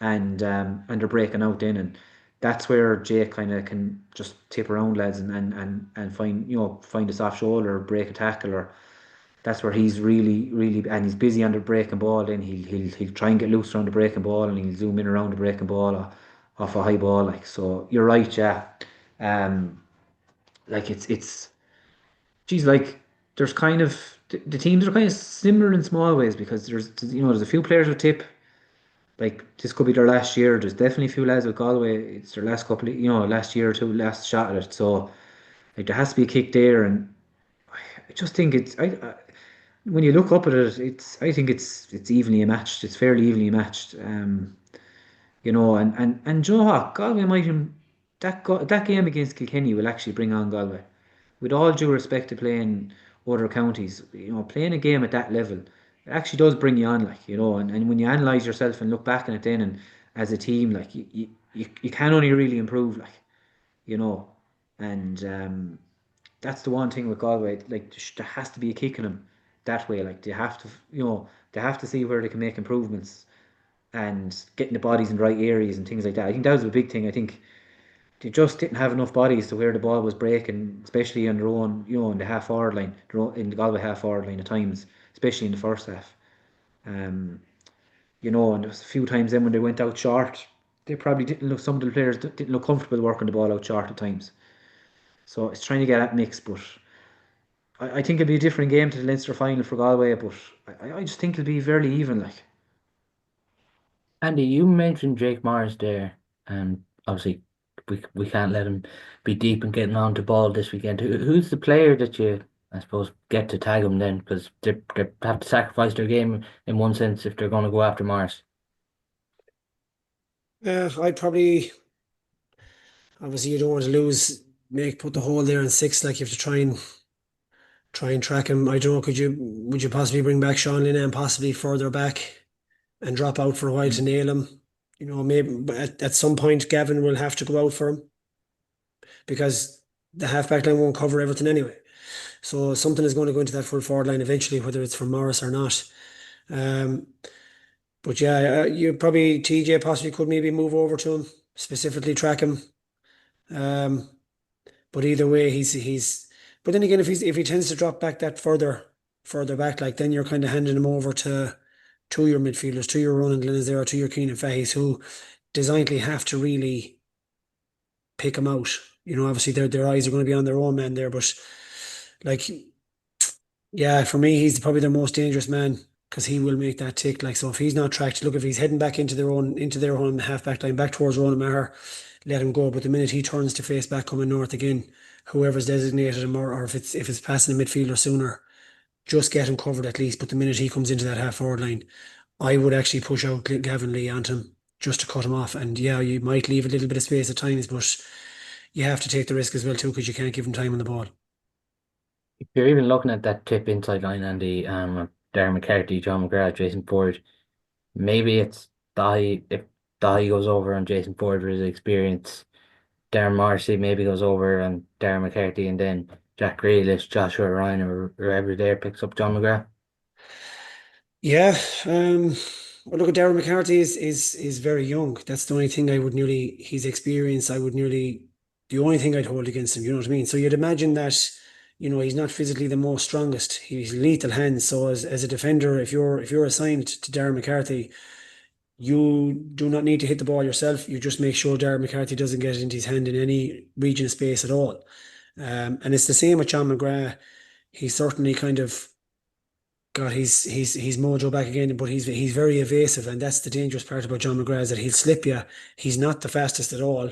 and they're breaking out then, and that's where Jake kind of can just tip around lads and find a soft shoulder, break a tackle, or that's where he's really and he's busy on the breaking ball. Then he'll try and get loose around the breaking ball, and he'll zoom in around the breaking ball off a high ball. Like so, you're right, yeah. Um, like it's geez, like there's kind of the teams are kind of similar in small ways because there's a few players with tip. Like this could be their last year. There's definitely a few lads with Galway. It's their last couple of, last year or two, last shot at it. So like there has to be a kick there, and I just think when you look up at it, I think it's evenly matched. It's fairly evenly matched. And you know what? Galway might even that game against Kilkenny will actually bring on Galway. With all due respect to playing other counties, playing a game at that level, it actually does bring you on, like, and when you analyse yourself and look back on it then and as a team, like you can only really improve, like, you know. And that's the one thing with Galway, like there has to be a kick in them that way. Like they have to see where they can make improvements and getting the bodies in the right areas and things like that. I think that was a big thing. I think they just didn't have enough bodies to where the ball was breaking, especially on their own, in the half forward line, in the Galway half forward line at times, especially in the first half. Um, and there was a few times then when they went out short, they probably didn't look. Some of the players didn't look comfortable working the ball out short at times. So it's trying to get that mix, but I think it'll be a different game to the Leinster final for Galway. But I just think it'll be very even, like. Andy, you mentioned Jake Morris there, and obviously we can't let him be deep in getting on to ball this weekend. Who's the player that you, I suppose, get to tag him then? Because they have to sacrifice their game in one sense if they're going to go after Morris. I'd probably obviously you don't want to lose, make put the hole there in six. Like you have to try and track him. I don't know. Would you possibly bring back Sean Lynn and possibly further back and drop out for a while to nail him? Maybe but at some point Gavin will have to go out for him because the halfback line won't cover everything anyway. So something is going to go into that full forward line eventually, whether it's from Morris or not. Um, but yeah, you probably TJ possibly could maybe move over to him, specifically track him. Um, but either way, he's. But then again, if he tends to drop back that further back, like then you're kind of handing him over to your midfielders, to your Ronan Glenn there, or to your Keenan Fahey's, who designedly have to really pick him out. Obviously their eyes are going to be on their own man there, but like yeah, for me, he's probably the most dangerous man because he will make that tick. Like, so if he's not tracked, look, if he's heading back into their own half back line, back towards Ronan Maher, let him go. But the minute he turns to face back coming north again, whoever's designated him, or if it's passing the midfielder sooner, just get him covered at least. But the minute he comes into that half forward line, I would actually push out Gavin Lee onto him just to cut him off. And yeah, you might leave a little bit of space at times, but you have to take the risk as well too because you can't give him time on the ball. If you're even looking at that tip inside line, Andy, Darren McCarthy, John McGrath, Jason Ford, maybe it's Dahi if Dahi goes over on Jason Ford with his experience. Darren Morrissey maybe goes over and Darren McCarthy, and then Jack Grealish, Joshua Ryan, or whoever there picks up John McGrath. Yeah, well, look, Darren McCarthy is very young. That's the only thing I would nearly his experience. I would nearly the only thing I'd hold against him. You know what I mean? So you'd imagine that he's not physically the most strongest. He's lethal hands. So as a defender, if you're assigned to Darren McCarthy, you do not need to hit the ball yourself. You just make sure Darren McCarthy doesn't get it into his hand in any region of space at all. And it's the same with John McGrath. He's certainly kind of got his mojo back again, but he's very evasive, and that's the dangerous part about John McGrath is that he'll slip you. He's not the fastest at all.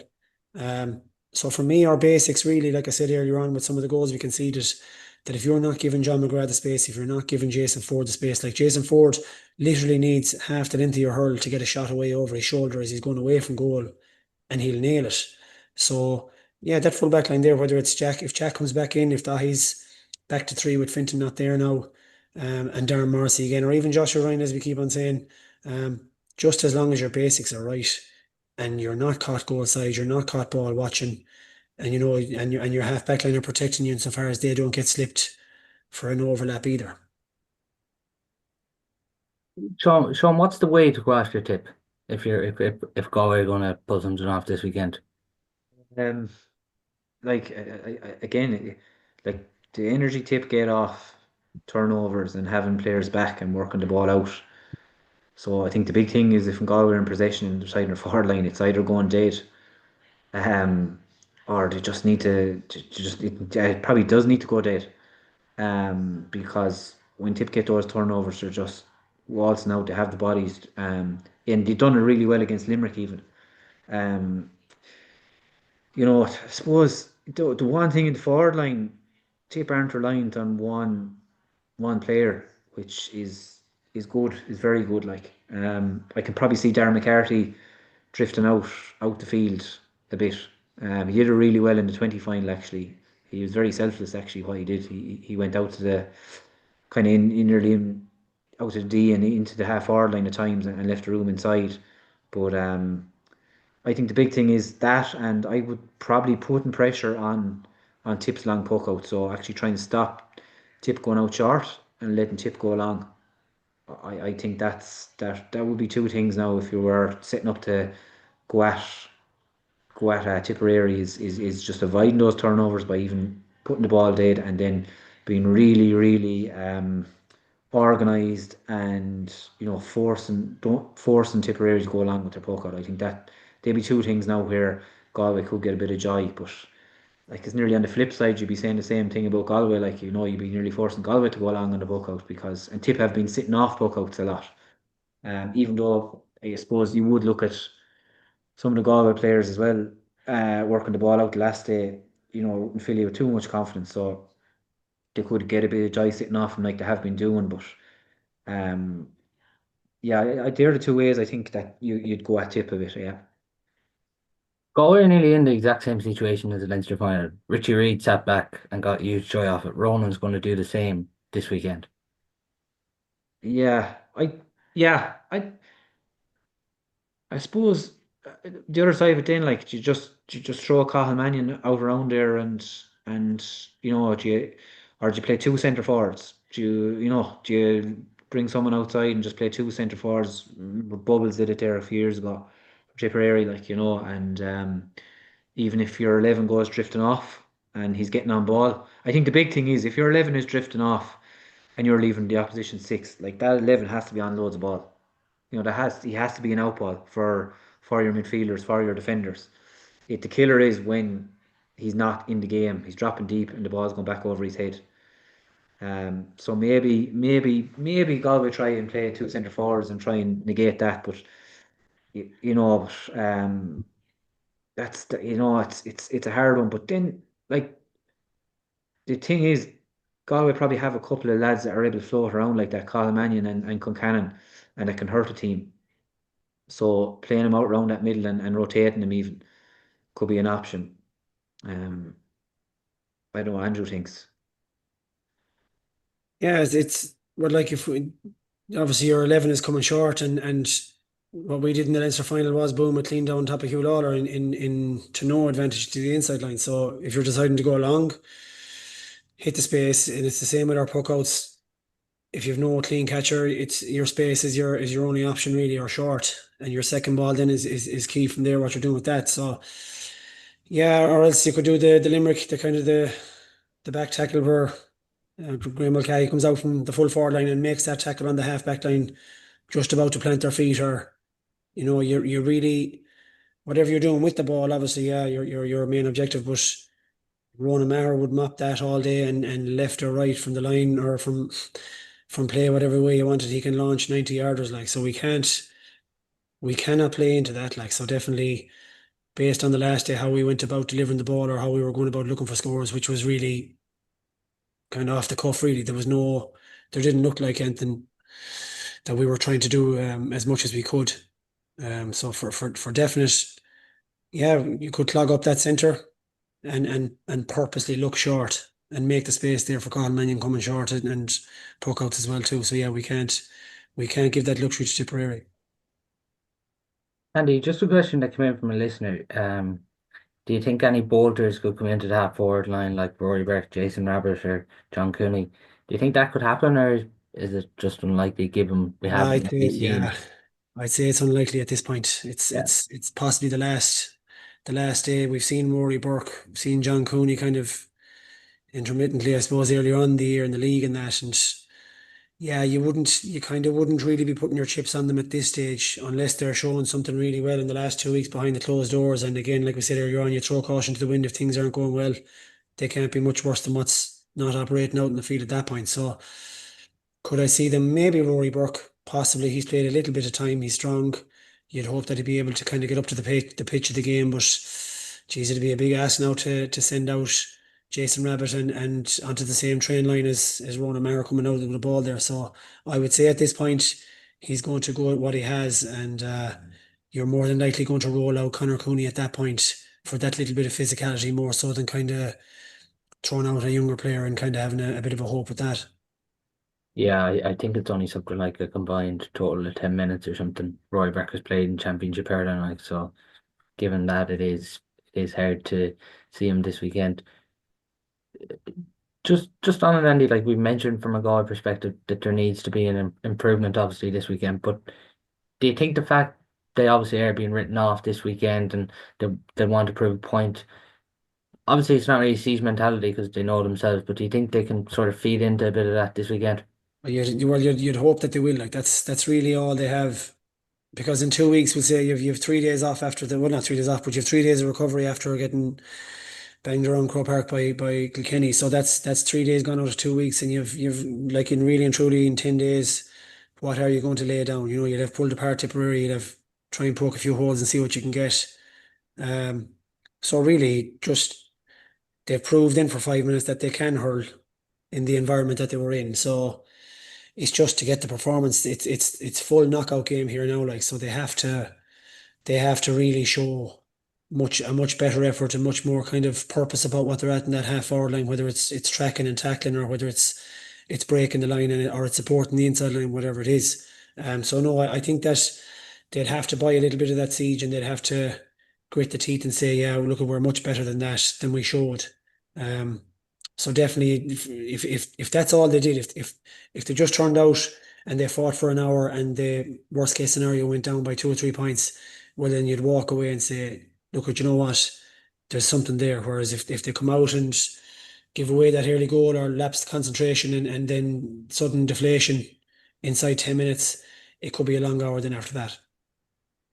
Um, so for me, our basics really, like I said earlier on, with some of the goals we conceded, that if you're not giving John McGrath the space, if you're not giving Jason Ford the space, like Jason Ford literally needs half the length of your hurl to get a shot away over his shoulder as he's going away from goal, and he'll nail it. So yeah, that full back line there, whether it's Jack, if Jack comes back in, if that he's back to three with Finton not there now, and Darren Morrissey again, or even Joshua Ryan, as we keep on saying, um, just as long as your basics are right and you're not caught goal side, you're not caught ball watching, and your half back line are protecting you insofar as they don't get slipped for an overlap either. Sean, what's the way to go after your tip if Galway are going to pull something off this weekend? Um, like again, like the energy tip get off turnovers and having players back and working the ball out. So I think the big thing is if Galway are in possession and deciding their forward line, it's either going dead, um, or they just need to just it probably does need to go dead, because when Tip get those turnovers, they're just waltzing out. They have the bodies, and they've done it really well against Limerick even. Um, I suppose the one thing in the forward line, Tip aren't reliant on one player, which is good, is very good. Like I can probably see Darren McCarthy drifting out the field a bit. He did it really well in the 20 final actually. He was very selfless actually what he did. He went out to the kind of nearly out of the D and into the half forward line at times and left the room inside. But I think the big thing is that, and I would probably putting pressure on Tip's long puck out. So actually trying to stop Tip going out short and letting Tip go long. I think that would be two things now if you were setting up to go at Tipperary is just avoiding those turnovers by even putting the ball dead and then being really really organised and forcing Tipperary to go along with their puck out. I think that there'd be two things now where Galway could get a bit of joy, but like it's nearly on the flip side, you'd be saying the same thing about Galway. Like you'd be nearly forcing Galway to go along on the puck out because and Tip have been sitting off puck outs a lot. Even though I suppose you would look at some of the Galway players as well, working the ball out the last day, wouldn't fill you with too much confidence. So they could get a bit of joy sitting off them like they have been doing. But um, yeah, they're the two ways I think that you'd go at Tip a bit. Yeah, Galway are nearly in the exact same situation as the Leinster final. Richie Reid sat back and got huge joy off it. Ronan's going to do the same this weekend. yeah, I suppose the other side of it then, like, do you just throw Cathal Mannion out around there and do you play two centre forwards? Do you bring someone outside and just play two centre forwards? Bubbles did it there a few years ago, for Tipperary, like and even if your 11 goes drifting off and he's getting on ball, I think the big thing is if your 11 is drifting off and you're leaving the opposition six, like that 11 has to be on loads of ball. He has to be an outball for your midfielders, for your defenders. The killer is when he's not in the game. He's dropping deep and the ball's going back over his head. So maybe Galway try and play two centre forwards and try and negate that, but you, you know, it's a hard one. But then, like the thing is, Galway probably have a couple of lads that are able to float around like that, Colin Mannion and Concannon, and that can hurt a team. So playing him out around that middle and rotating him even could be an option. Um, I don't know what Andrew thinks. Yeah, it's well, like if we obviously your 11 is coming short, and what we did in the Leinster final was boom, a clean down top of Hugh Lawler in to no advantage to the inside line. So if you're deciding to go long, hit the space, and it's the same with our puck outs. If you've no clean catcher, it's your space is your only option really, or short, and your second ball then is key from there. What you're doing with that. So yeah, or else you could do the Limerick, the kind of the back tackle where Graham Mulcahy comes out from the full forward line and makes that tackle on the half back line, just about to plant their feet, or you're really whatever you're doing with the ball. Obviously, yeah, your main objective, but Ronan Maher would mop that all day and left or right from the line or from play whatever way you wanted. He can launch 90 yarders like so. We cannot play into that like so. Definitely based on the last day how we went about delivering the ball or how we were going about looking for scores, which was really kind of off the cuff. Really, there didn't look like anything that we were trying to do as much as we could. So for definite, yeah, you could clog up that centre and purposely look short and make the space there for Colin Mannion coming short and puck outs as well too. So yeah, we can't give that luxury to Tipperary. Andy, just a question that came in from a listener. Do you think any bolters could come into that forward line like Rory Burke, Jason Rabbit, or John Cooney? Do you think that could happen, or is it just unlikely given we haven't I'd say really seen? yeah, I'd say it's unlikely at this point. It's Yeah. it's it's possibly the last day we've seen Rory Burke, we've seen John Cooney kind of intermittently, I suppose, earlier on in the year in the league and that. And yeah, you kind of wouldn't really be putting your chips on them at this stage unless they're showing something really well in the last 2 weeks behind the closed doors. And again, like we said earlier on, you throw caution to the wind if things aren't going well. They can't be much worse than what's not operating out in the field at that point. So could I see them? Maybe Rory Burke, possibly. He's played a little bit of time. He's strong. You'd hope that he'd be able to kind of get up to the pitch of the game, but geez, it'd be a big ask now to send out Jason Rabbit and onto the same train line as Ronan Mara coming out with the ball there. So I would say at this point he's going to go at what he has, and you're more than likely going to roll out Conor Cooney at that point for that little bit of physicality more so than kind of throwing out a younger player and kind of having a bit of a hope with that. Yeah, I think it's only something like a combined total of 10 minutes or something. Roy Beck has played in Championship Ireland, like so. Given that it is hard to see him this weekend. Just on it, Andy, like we mentioned from a goal perspective, that there needs to be an improvement, obviously this weekend. But do you think the fact they obviously are being written off this weekend and they want to prove a point? Obviously, it's not really siege mentality because they know themselves. But do you think they can sort of feed into a bit of that this weekend? You'd hope that they will. Like that's really all they have. Because in 2 weeks, we'll say you've 3 days off after well, not 3 days off, but you have 3 days of recovery after getting banged around Crow Park by Kilkenny. So that's 3 days gone out of 2 weeks, and you've like in really and truly in 10 days, what are you going to lay down? You'd have pulled apart Tipperary, you'd have try and poke a few holes and see what you can get. Um, so really, just they've proved in for 5 minutes that they can hurl in the environment that they were in. So it's just to get the performance. It's full knockout game here now, like so they have to really show a much better effort and much more kind of purpose about what they're at in that half hour line, whether it's tracking and tackling or whether it's breaking the line or it's supporting the inside line, whatever it is. So no, I think that they'd have to buy a little bit of that siege and they'd have to grit the teeth and say, yeah, look, we're much better than that than we showed. Um, so definitely, if that's all they did, if they just turned out and they fought for an hour and the worst case scenario went down by 2 or 3 points, well then you'd walk away and say, look, you know what, there's something there. Whereas if they come out and give away that early goal or lapsed concentration and then sudden deflation inside 10 minutes, it could be a long hour then after that.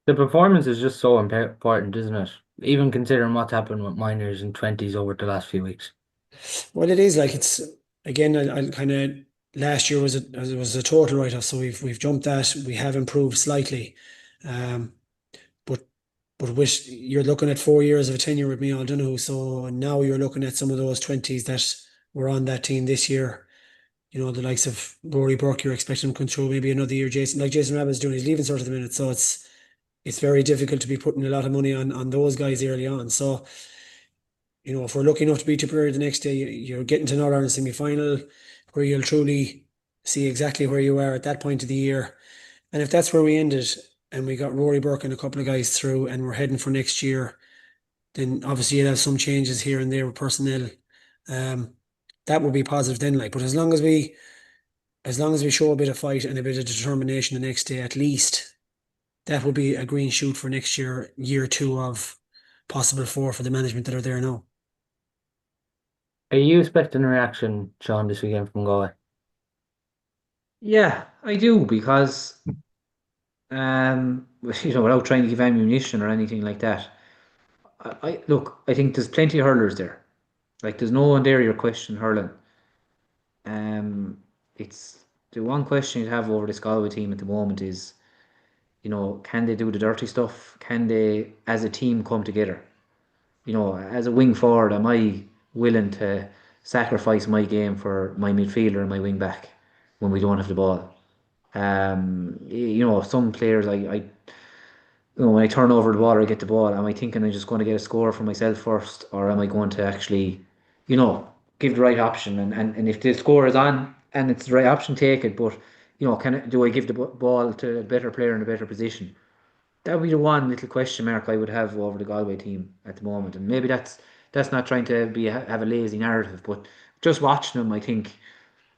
The performance is just so important, isn't it? Even considering what's happened with minors and twenties over the last few weeks. Well, it is like it's again. I kind of last year was a total write off, so we've jumped that. We have improved slightly, um, but you're looking at 4 years of a tenure with me, Aldonu. So now you're looking at some of those twenties that were on that team this year. The likes of Rory Burke. You're expecting him to come through maybe another year. Jason Rabbit's doing his leaving cert at the minute, so it's very difficult to be putting a lot of money on those guys early on. So if we're lucky enough to beat Tipperary the next day, you're getting to an All-Ireland semi-final where you'll truly see exactly where you are at that point of the year. And if that's where we ended and we got Rory Burke and a couple of guys through, and we're heading for next year, then obviously you'll have some changes here and there with personnel. Um, that would be positive then, like. But as long as we show a bit of fight and a bit of determination the next day, at least that will be a green shoot for next year, year two of possible four for the management that are there now. Are you expecting a reaction, Sean, this weekend from Galway? Yeah, I do because without trying to give ammunition or anything like that, I look. I think there's plenty of hurlers there. Like there's no one there you're questioning hurling. It's the one question you have over this Galway team at the moment is, can they do the dirty stuff? Can they, as a team, come together? As a wing forward, am I willing to sacrifice my game for my midfielder and my wing back when we don't have the ball? Some players, when I turn over the ball or I get the ball, am I thinking I'm just going to get a score for myself first, or am I going to actually, give the right option? And if the score is on and it's the right option, take it. But do I give the ball to a better player in a better position? That would be the one little question mark I would have over the Galway team at the moment. And maybe that's not trying to have a lazy narrative, but just watching them, I think.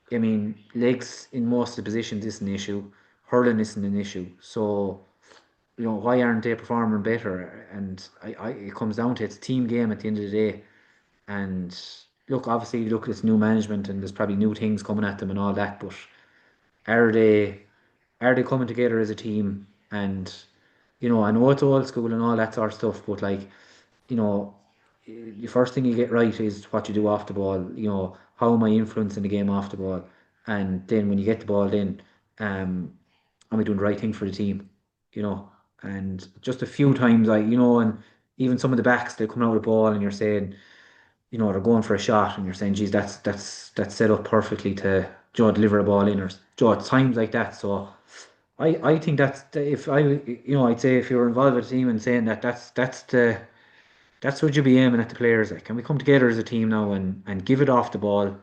I mean, legs in most of the positions isn't an issue. Hurling isn't an issue. So why aren't they performing better? And it comes down to it's a team game at the end of the day. And look, obviously, look at this new management, and there's probably new things coming at them and all that. But are they are they coming together as a team? And I know it's old school and all that sort of stuff, but like, you know, the first thing you get right is what you do off the ball. How am I influencing the game off the ball? And then when you get the ball, then um, am I doing the right thing for the team? You know, and just a few times, and even some of the backs they come out with the ball, and you're saying, they're going for a shot, and you're saying, geez, that's set up perfectly to deliver a ball in, or it's times like that. So I think that's if I'd say if you're involved with a team and saying that that's what you'd be aiming at the players. Like, can we come together as a team now and give it off the ball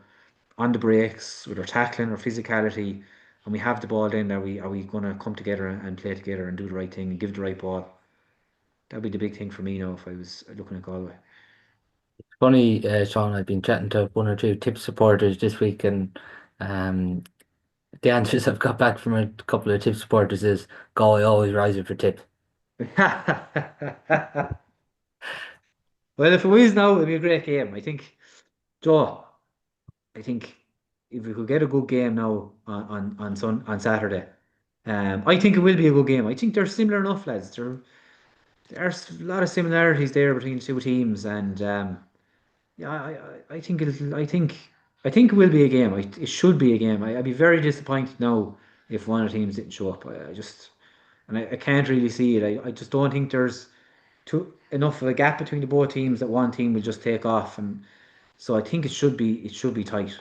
on the breaks with our tackling or physicality, and we have the ball, then are we going to come together and play together and do the right thing and give the right ball? That'd be the big thing for me now if I was looking at Galway. Funny, Sean, I've been chatting to one or two tip supporters this week, and um, the answers I've got back from a couple of tip supporters is Galway always rising for tip. Well, if it was now, it'd be a great game. I think, Joe. I think if we could get a good game now on Saturday, I think it will be a good game. I think they're similar enough, lads. There's a lot of similarities there between the two teams, and yeah, I think I think it will be a game. It should be a game. I'd be very disappointed now if one of the teams didn't show up. I just and I can't really see it. I just don't think there's too enough of a gap between the both teams that one team will just take off, and so I think it should be tight.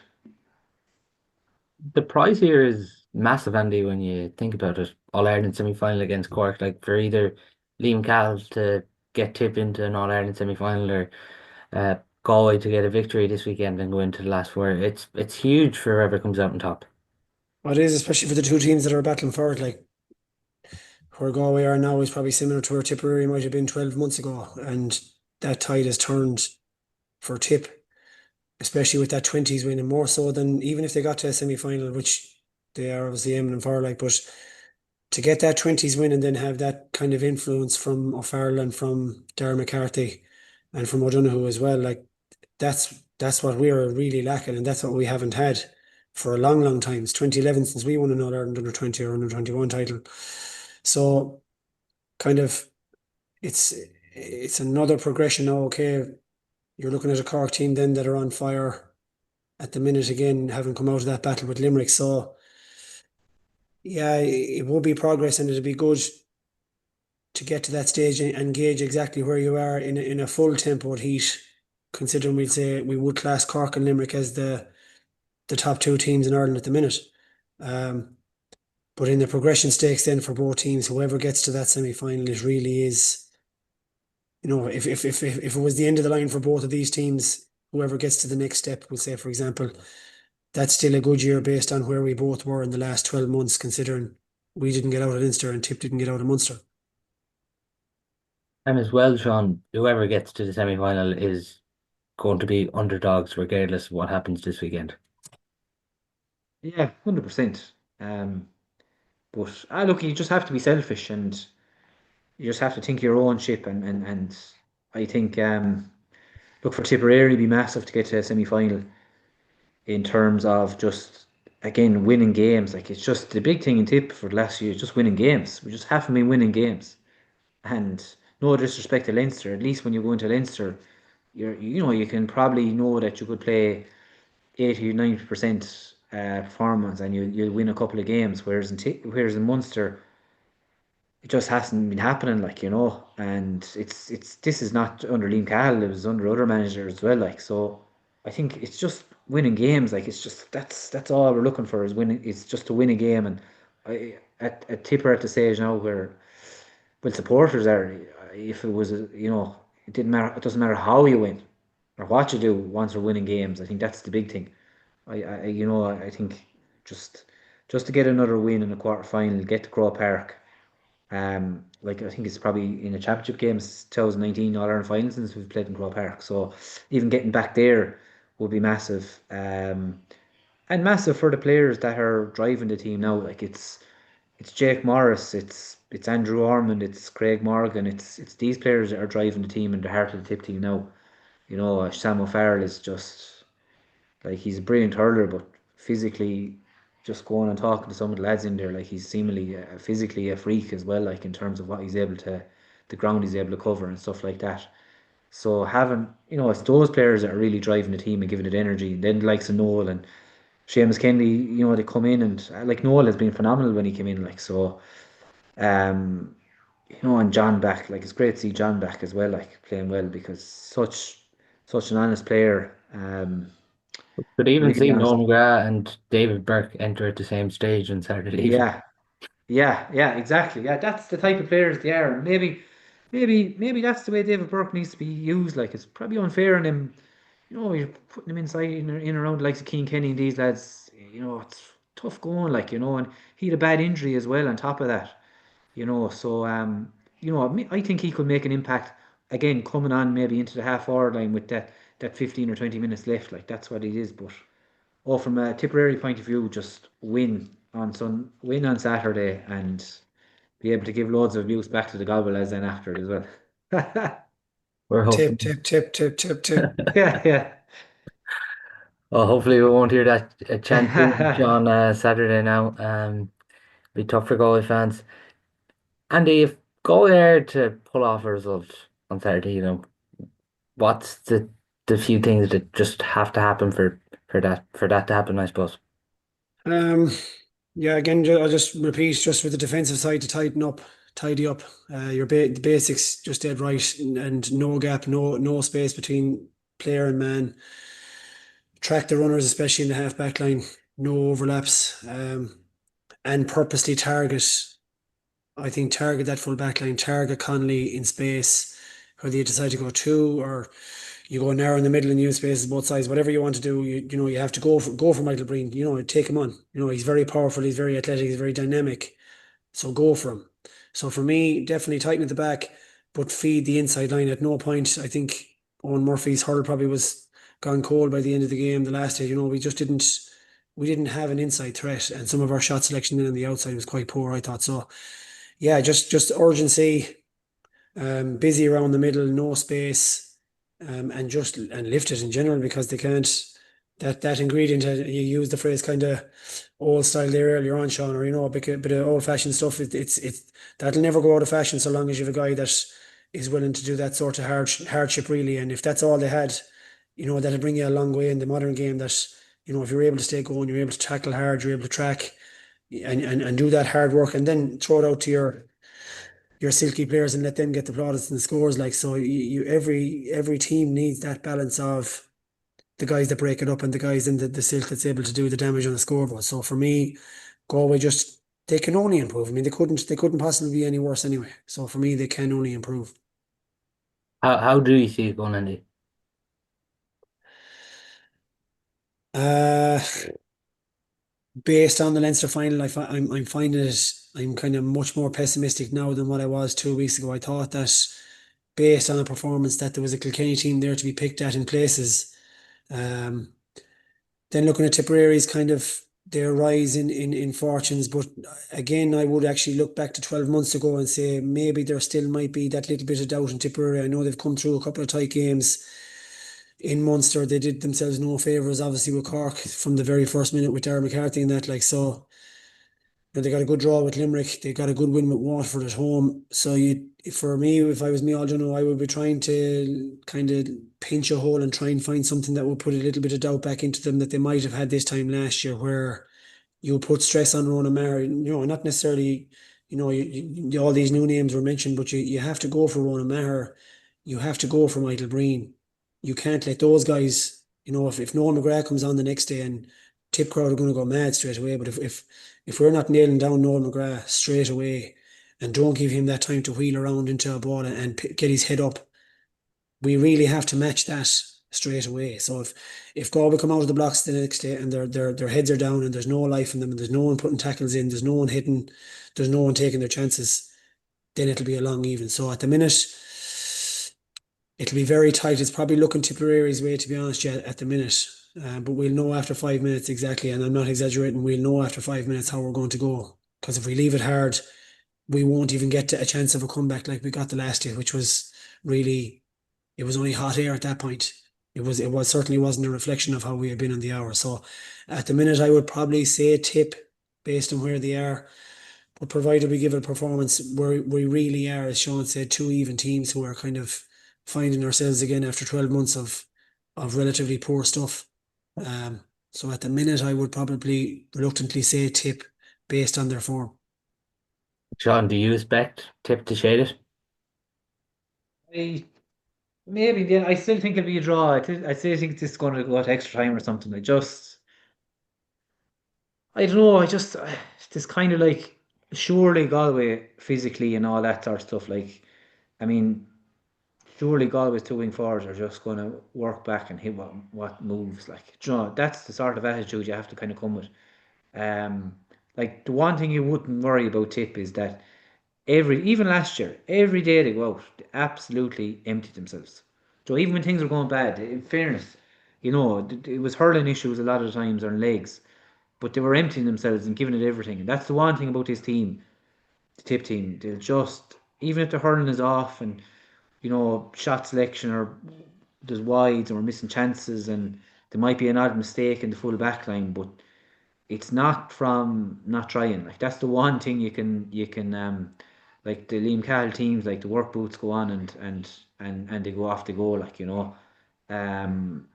The prize here is massive, Andy, when you think about it. All Ireland semi final against Cork, like for either Liam Cahill to get tip into an All Ireland semi final or uh, Galway to get a victory this weekend and go into the last four. It's huge for whoever comes out on top. What is, especially for the two teams that are battling for it, like where Galway are now is probably similar to where Tipperary might have been 12 months ago. And that tide has turned for Tip, especially with that 20s win, and more so than even if they got to a semi final, which they are obviously aiming for. Like, but to get that 20s win and then have that kind of influence from O'Farrell and from Darren McCarthy and from O'Donoghue as well, like that's what we're really lacking, and that's what we haven't had for a long, long time. It's 2011 since we won an All Ireland under 20 or under 21 title. So kind of it's it's another progression now. Okay, you're looking at a Cork team then that are on fire at the minute again, having come out of that battle with Limerick. So yeah, it will be progress, and it'll be good to get to that stage and gauge exactly where you are in a full tempo heat. Considering we'd say we would class Cork and Limerick as the top two teams in Ireland at the minute. Um, but in the progression stakes then for both teams, whoever gets to that semi final, it really is, if it was the end of the line for both of these teams, whoever gets to the next step, we'll say, for example, that's still a good year based on where we both were in the last 12 months, considering. we didn't get out of Leinster and Tip didn't get out of Munster. And as well, Sean, whoever gets to the semi-final is going to be underdogs regardless of what happens this weekend. Yeah, 100%. Um, but look, you just have to be selfish and you just have to think of your own ship. And I think, look, for Tipperary, it'd be massive to get to a semi final in terms of just, again, winning games. Like, it's just the big thing in Tip for the last year, just winning games. We just haven't been winning games. And no disrespect to Leinster, at least when you go into Leinster, you can probably know that you could play 80 or 90% performance and you'll win a couple of games. Whereas in Munster, it just hasn't been happening, like, and it's this is not under Liam Cahill, it was under other managers as well, like. So I think it's just winning games, like, it's just that's all we're looking for, is winning. It's just to win a game. And at Tipper at the stage now where, well, supporters are, if it was it didn't matter, it doesn't matter how you win or what you do once we're winning games. I think that's the big thing. I think just just to get another win in the quarter final, get to Crow Park. Like, I think it's probably in the championship games 2019 All Ireland final since we've played in Crow Park. So even getting back there would be massive. And massive for the players that are driving the team now. Like, it's Jake Morris, it's Andrew Ormond, it's Craig Morgan, it's these players that are driving the team and the heart of the Tip team now. Sam O'Farrell is just, like, he's a brilliant hurler, but physically, just going and talking to some of the lads in there, like, he's seemingly physically a freak as well, like, in terms of what he's able to, the ground he's able to cover and stuff like that. So having, it's those players that are really driving the team and giving it energy. Then the likes of Noel and Seamus Kennedy, they come in and, like, Noel has been phenomenal when he came in, like. So, um, and John back, like, it's great to see John back as well, like, playing well, because such an honest player. But even Really see honest. Noel McGrath and David Burke enter at the same stage on Saturday evening. Yeah, yeah, exactly. Yeah, that's the type of players they are. And maybe that's the way David Burke needs to be used. Like, it's probably unfair on him. You're putting him inside in around the likes of Keane Kenny and these lads. It's tough going. Like, and he had a bad injury as well on top of that. So I think he could make an impact again coming on maybe into the half hour line with that 15 or 20 minutes left. Like, that's what it is. But from a Tipperary point of view, just win on Saturday and be able to give loads of abuse back to the Galway lads then after it as well. We're Tip, hoping. tip, tip, tip, tip, tip. Yeah, Well, hopefully we won't hear that chant too much yeah. on Saturday now. Be tough for Galway fans. Andy, if Galway are to pull off a result on Saturday, what's the few things that just have to happen for that to happen, I suppose. Um, yeah, again, I'll just repeat, just with the defensive side to tighten up, tidy up. The basics just dead right, and no gap, no space between player and man. Track the runners, especially in the half back line. No overlaps, and purposely target. I think target that full back line, target Connolly in space, whether you decide to go two or you go narrow in the middle and use spaces both sides, whatever you want to do, you have to go for Michael Breen. Take him on. He's very powerful, he's very athletic, he's very dynamic. So go for him. So for me, definitely tighten at the back, but feed the inside line at no point. I think Owen Murphy's hurl probably was gone cold by the end of the game. The last day, we didn't have an inside threat, and some of our shot selection in on the outside was quite poor, I thought. So yeah, just urgency, busy around the middle, no space, and lift it in general, because they can't. That ingredient, you used the phrase kind of old style there earlier on, Sean, or a bit of old fashioned stuff. It's that'll never go out of fashion so long as you have a guy that is willing to do that sort of hardship, really. And if that's all they had, that'll bring you a long way in the modern game. That if you're able to stay going, you're able to tackle hard, you're able to track and do that hard work, and then throw it out to your silky players and let them get the plaudits and the scores. Like, so, every team needs that balance of the guys that break it up and the guys in the silk that's able to do the damage on the scoreboard. So for me, Galway just they can only improve. I mean, they couldn't possibly be any worse anyway. So for me, they can only improve. How do you see it going, Andy? Uh, Based on the Leinster final, I'm finding it. I'm kind of much more pessimistic now than what I was 2 weeks ago. I thought that based on a performance that there was a Kilkenny team there to be picked at in places. Um, then looking at Tipperary's kind of their rise in fortunes, but again, I would actually look back to 12 months ago and say maybe there still might be that little bit of doubt in Tipperary. I know they've come through a couple of tight games in Munster. They did themselves no favours, obviously with Cork from the very first minute with Darren McCarthy and that, like so. They got a good draw with Limerick. They got a good win with Waterford at home. So for me, if I was me, I would be trying to kind of pinch a hole and try and find something that would put a little bit of doubt back into them that they might have had this time last year, where you put stress on Ronan Maher. Not necessarily. All these new names were mentioned, but you have to go for Ronan Maher. You have to go for Michael Breen. You can't let those guys. If Noel McGrath comes on the next day and Tip crowd are going to go mad straight away. But if we're not nailing down Noel McGrath straight away and don't give him that time to wheel around into a ball and get his head up, we really have to match that straight away. So if Galway come out of the blocks the next day and their heads are down and there's no life in them and there's no one putting tackles in, there's no one hitting, there's no one taking their chances, then it'll be a long even. So at the minute, it'll be very tight. It's probably looking Tipperary's way, to be honest, yet at the minute. But we'll know after 5 minutes exactly, and I'm not exaggerating. We'll know after 5 minutes how we're going to go. Because if we leave it hard, we won't even get to a chance of a comeback like we got the last year, which was really, it was only hot air at that point. It was certainly wasn't a reflection of how we had been in the hour. So at the minute, I would probably say Tip based on where they are. But provided we give a performance where we really are, as Sean said, two even teams who are kind of finding ourselves again after 12 months of relatively poor stuff. Um, so at the minute, I would probably reluctantly say Tip based on their form. Sean, do you expect Tip to shade it? I maybe yeah, I still think it'll be a draw. I still think this is going to go to extra time or something. I don't know. It's kind of like surely Galway physically and all that sort of stuff. Like, I mean, surely Galway's two wing forwards are just going to work back and hit what moves. Like, that's the sort of attitude you have to kind of come with. Um, like the one thing you wouldn't worry about Tip is that even last year, every day they go out, they absolutely empty themselves. So even when things were going bad, in fairness, it was hurling issues a lot of the times on legs, but they were emptying themselves and giving it everything. And that's the one thing about this team, the Tip team. They'll just, even if the hurling is off and shot selection or there's wides or we're missing chances and there might be an odd mistake in the full back line, but it's not from not trying. Like that's the one thing you can like the Liam Cahill teams, like the work boots go on and they go off the goal, um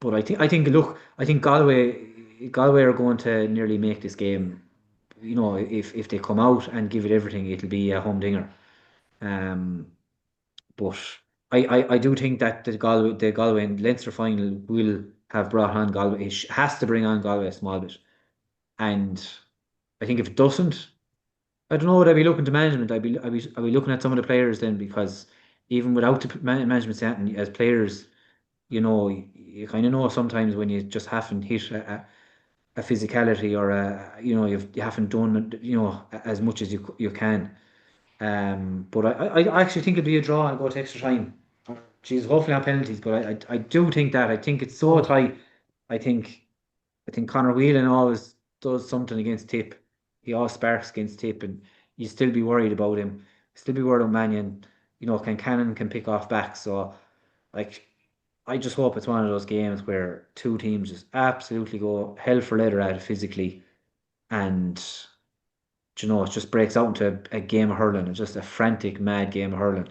but I think look, I think Galway are going to nearly make this game. If they come out and give it everything, it'll be a home dinger. Um but I do think that the Galway and Leinster final will have brought on Galway. It has to bring on Galway a small bit. And I think if it doesn't, I don't know, would I be looking to management? I'd be looking at some of the players then, because even without the management setting, as players, you kind of know sometimes when you just haven't hit a physicality or you haven't done as much as you can. But I actually think it'd be a draw and go to extra time. She's hopefully on penalties, but I do think that I think it's so Oh, tight. I think. I think Conor Whelan always does something against Tip. He always sparks against Tip, and you still be worried about him. Still be worried about Mannion. Cannon can pick off back. So, like, I just hope it's one of those games where two teams just absolutely go hell for leather at it physically, and it just breaks out into a game of hurling. It's just a frantic, mad game of hurling.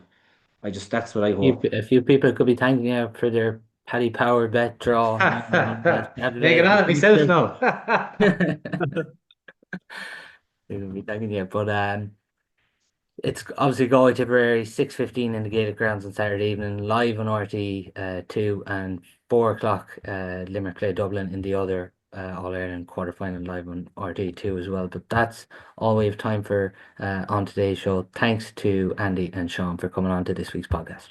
That's what I hope. A few people could be thanking you for their Paddy Power bet draw on Making Saturday. on it myself now. They could be thanking you, but it's obviously Galway Tipperary 6:15 in the gated grounds on Saturday evening, live on RT 2 and 4 o'clock. Limerick play Dublin in the other All Ireland quarter final live on RT 2 as well. But that's all we have time for on today's show. Thanks to Andy and Sean for coming on to this week's podcast.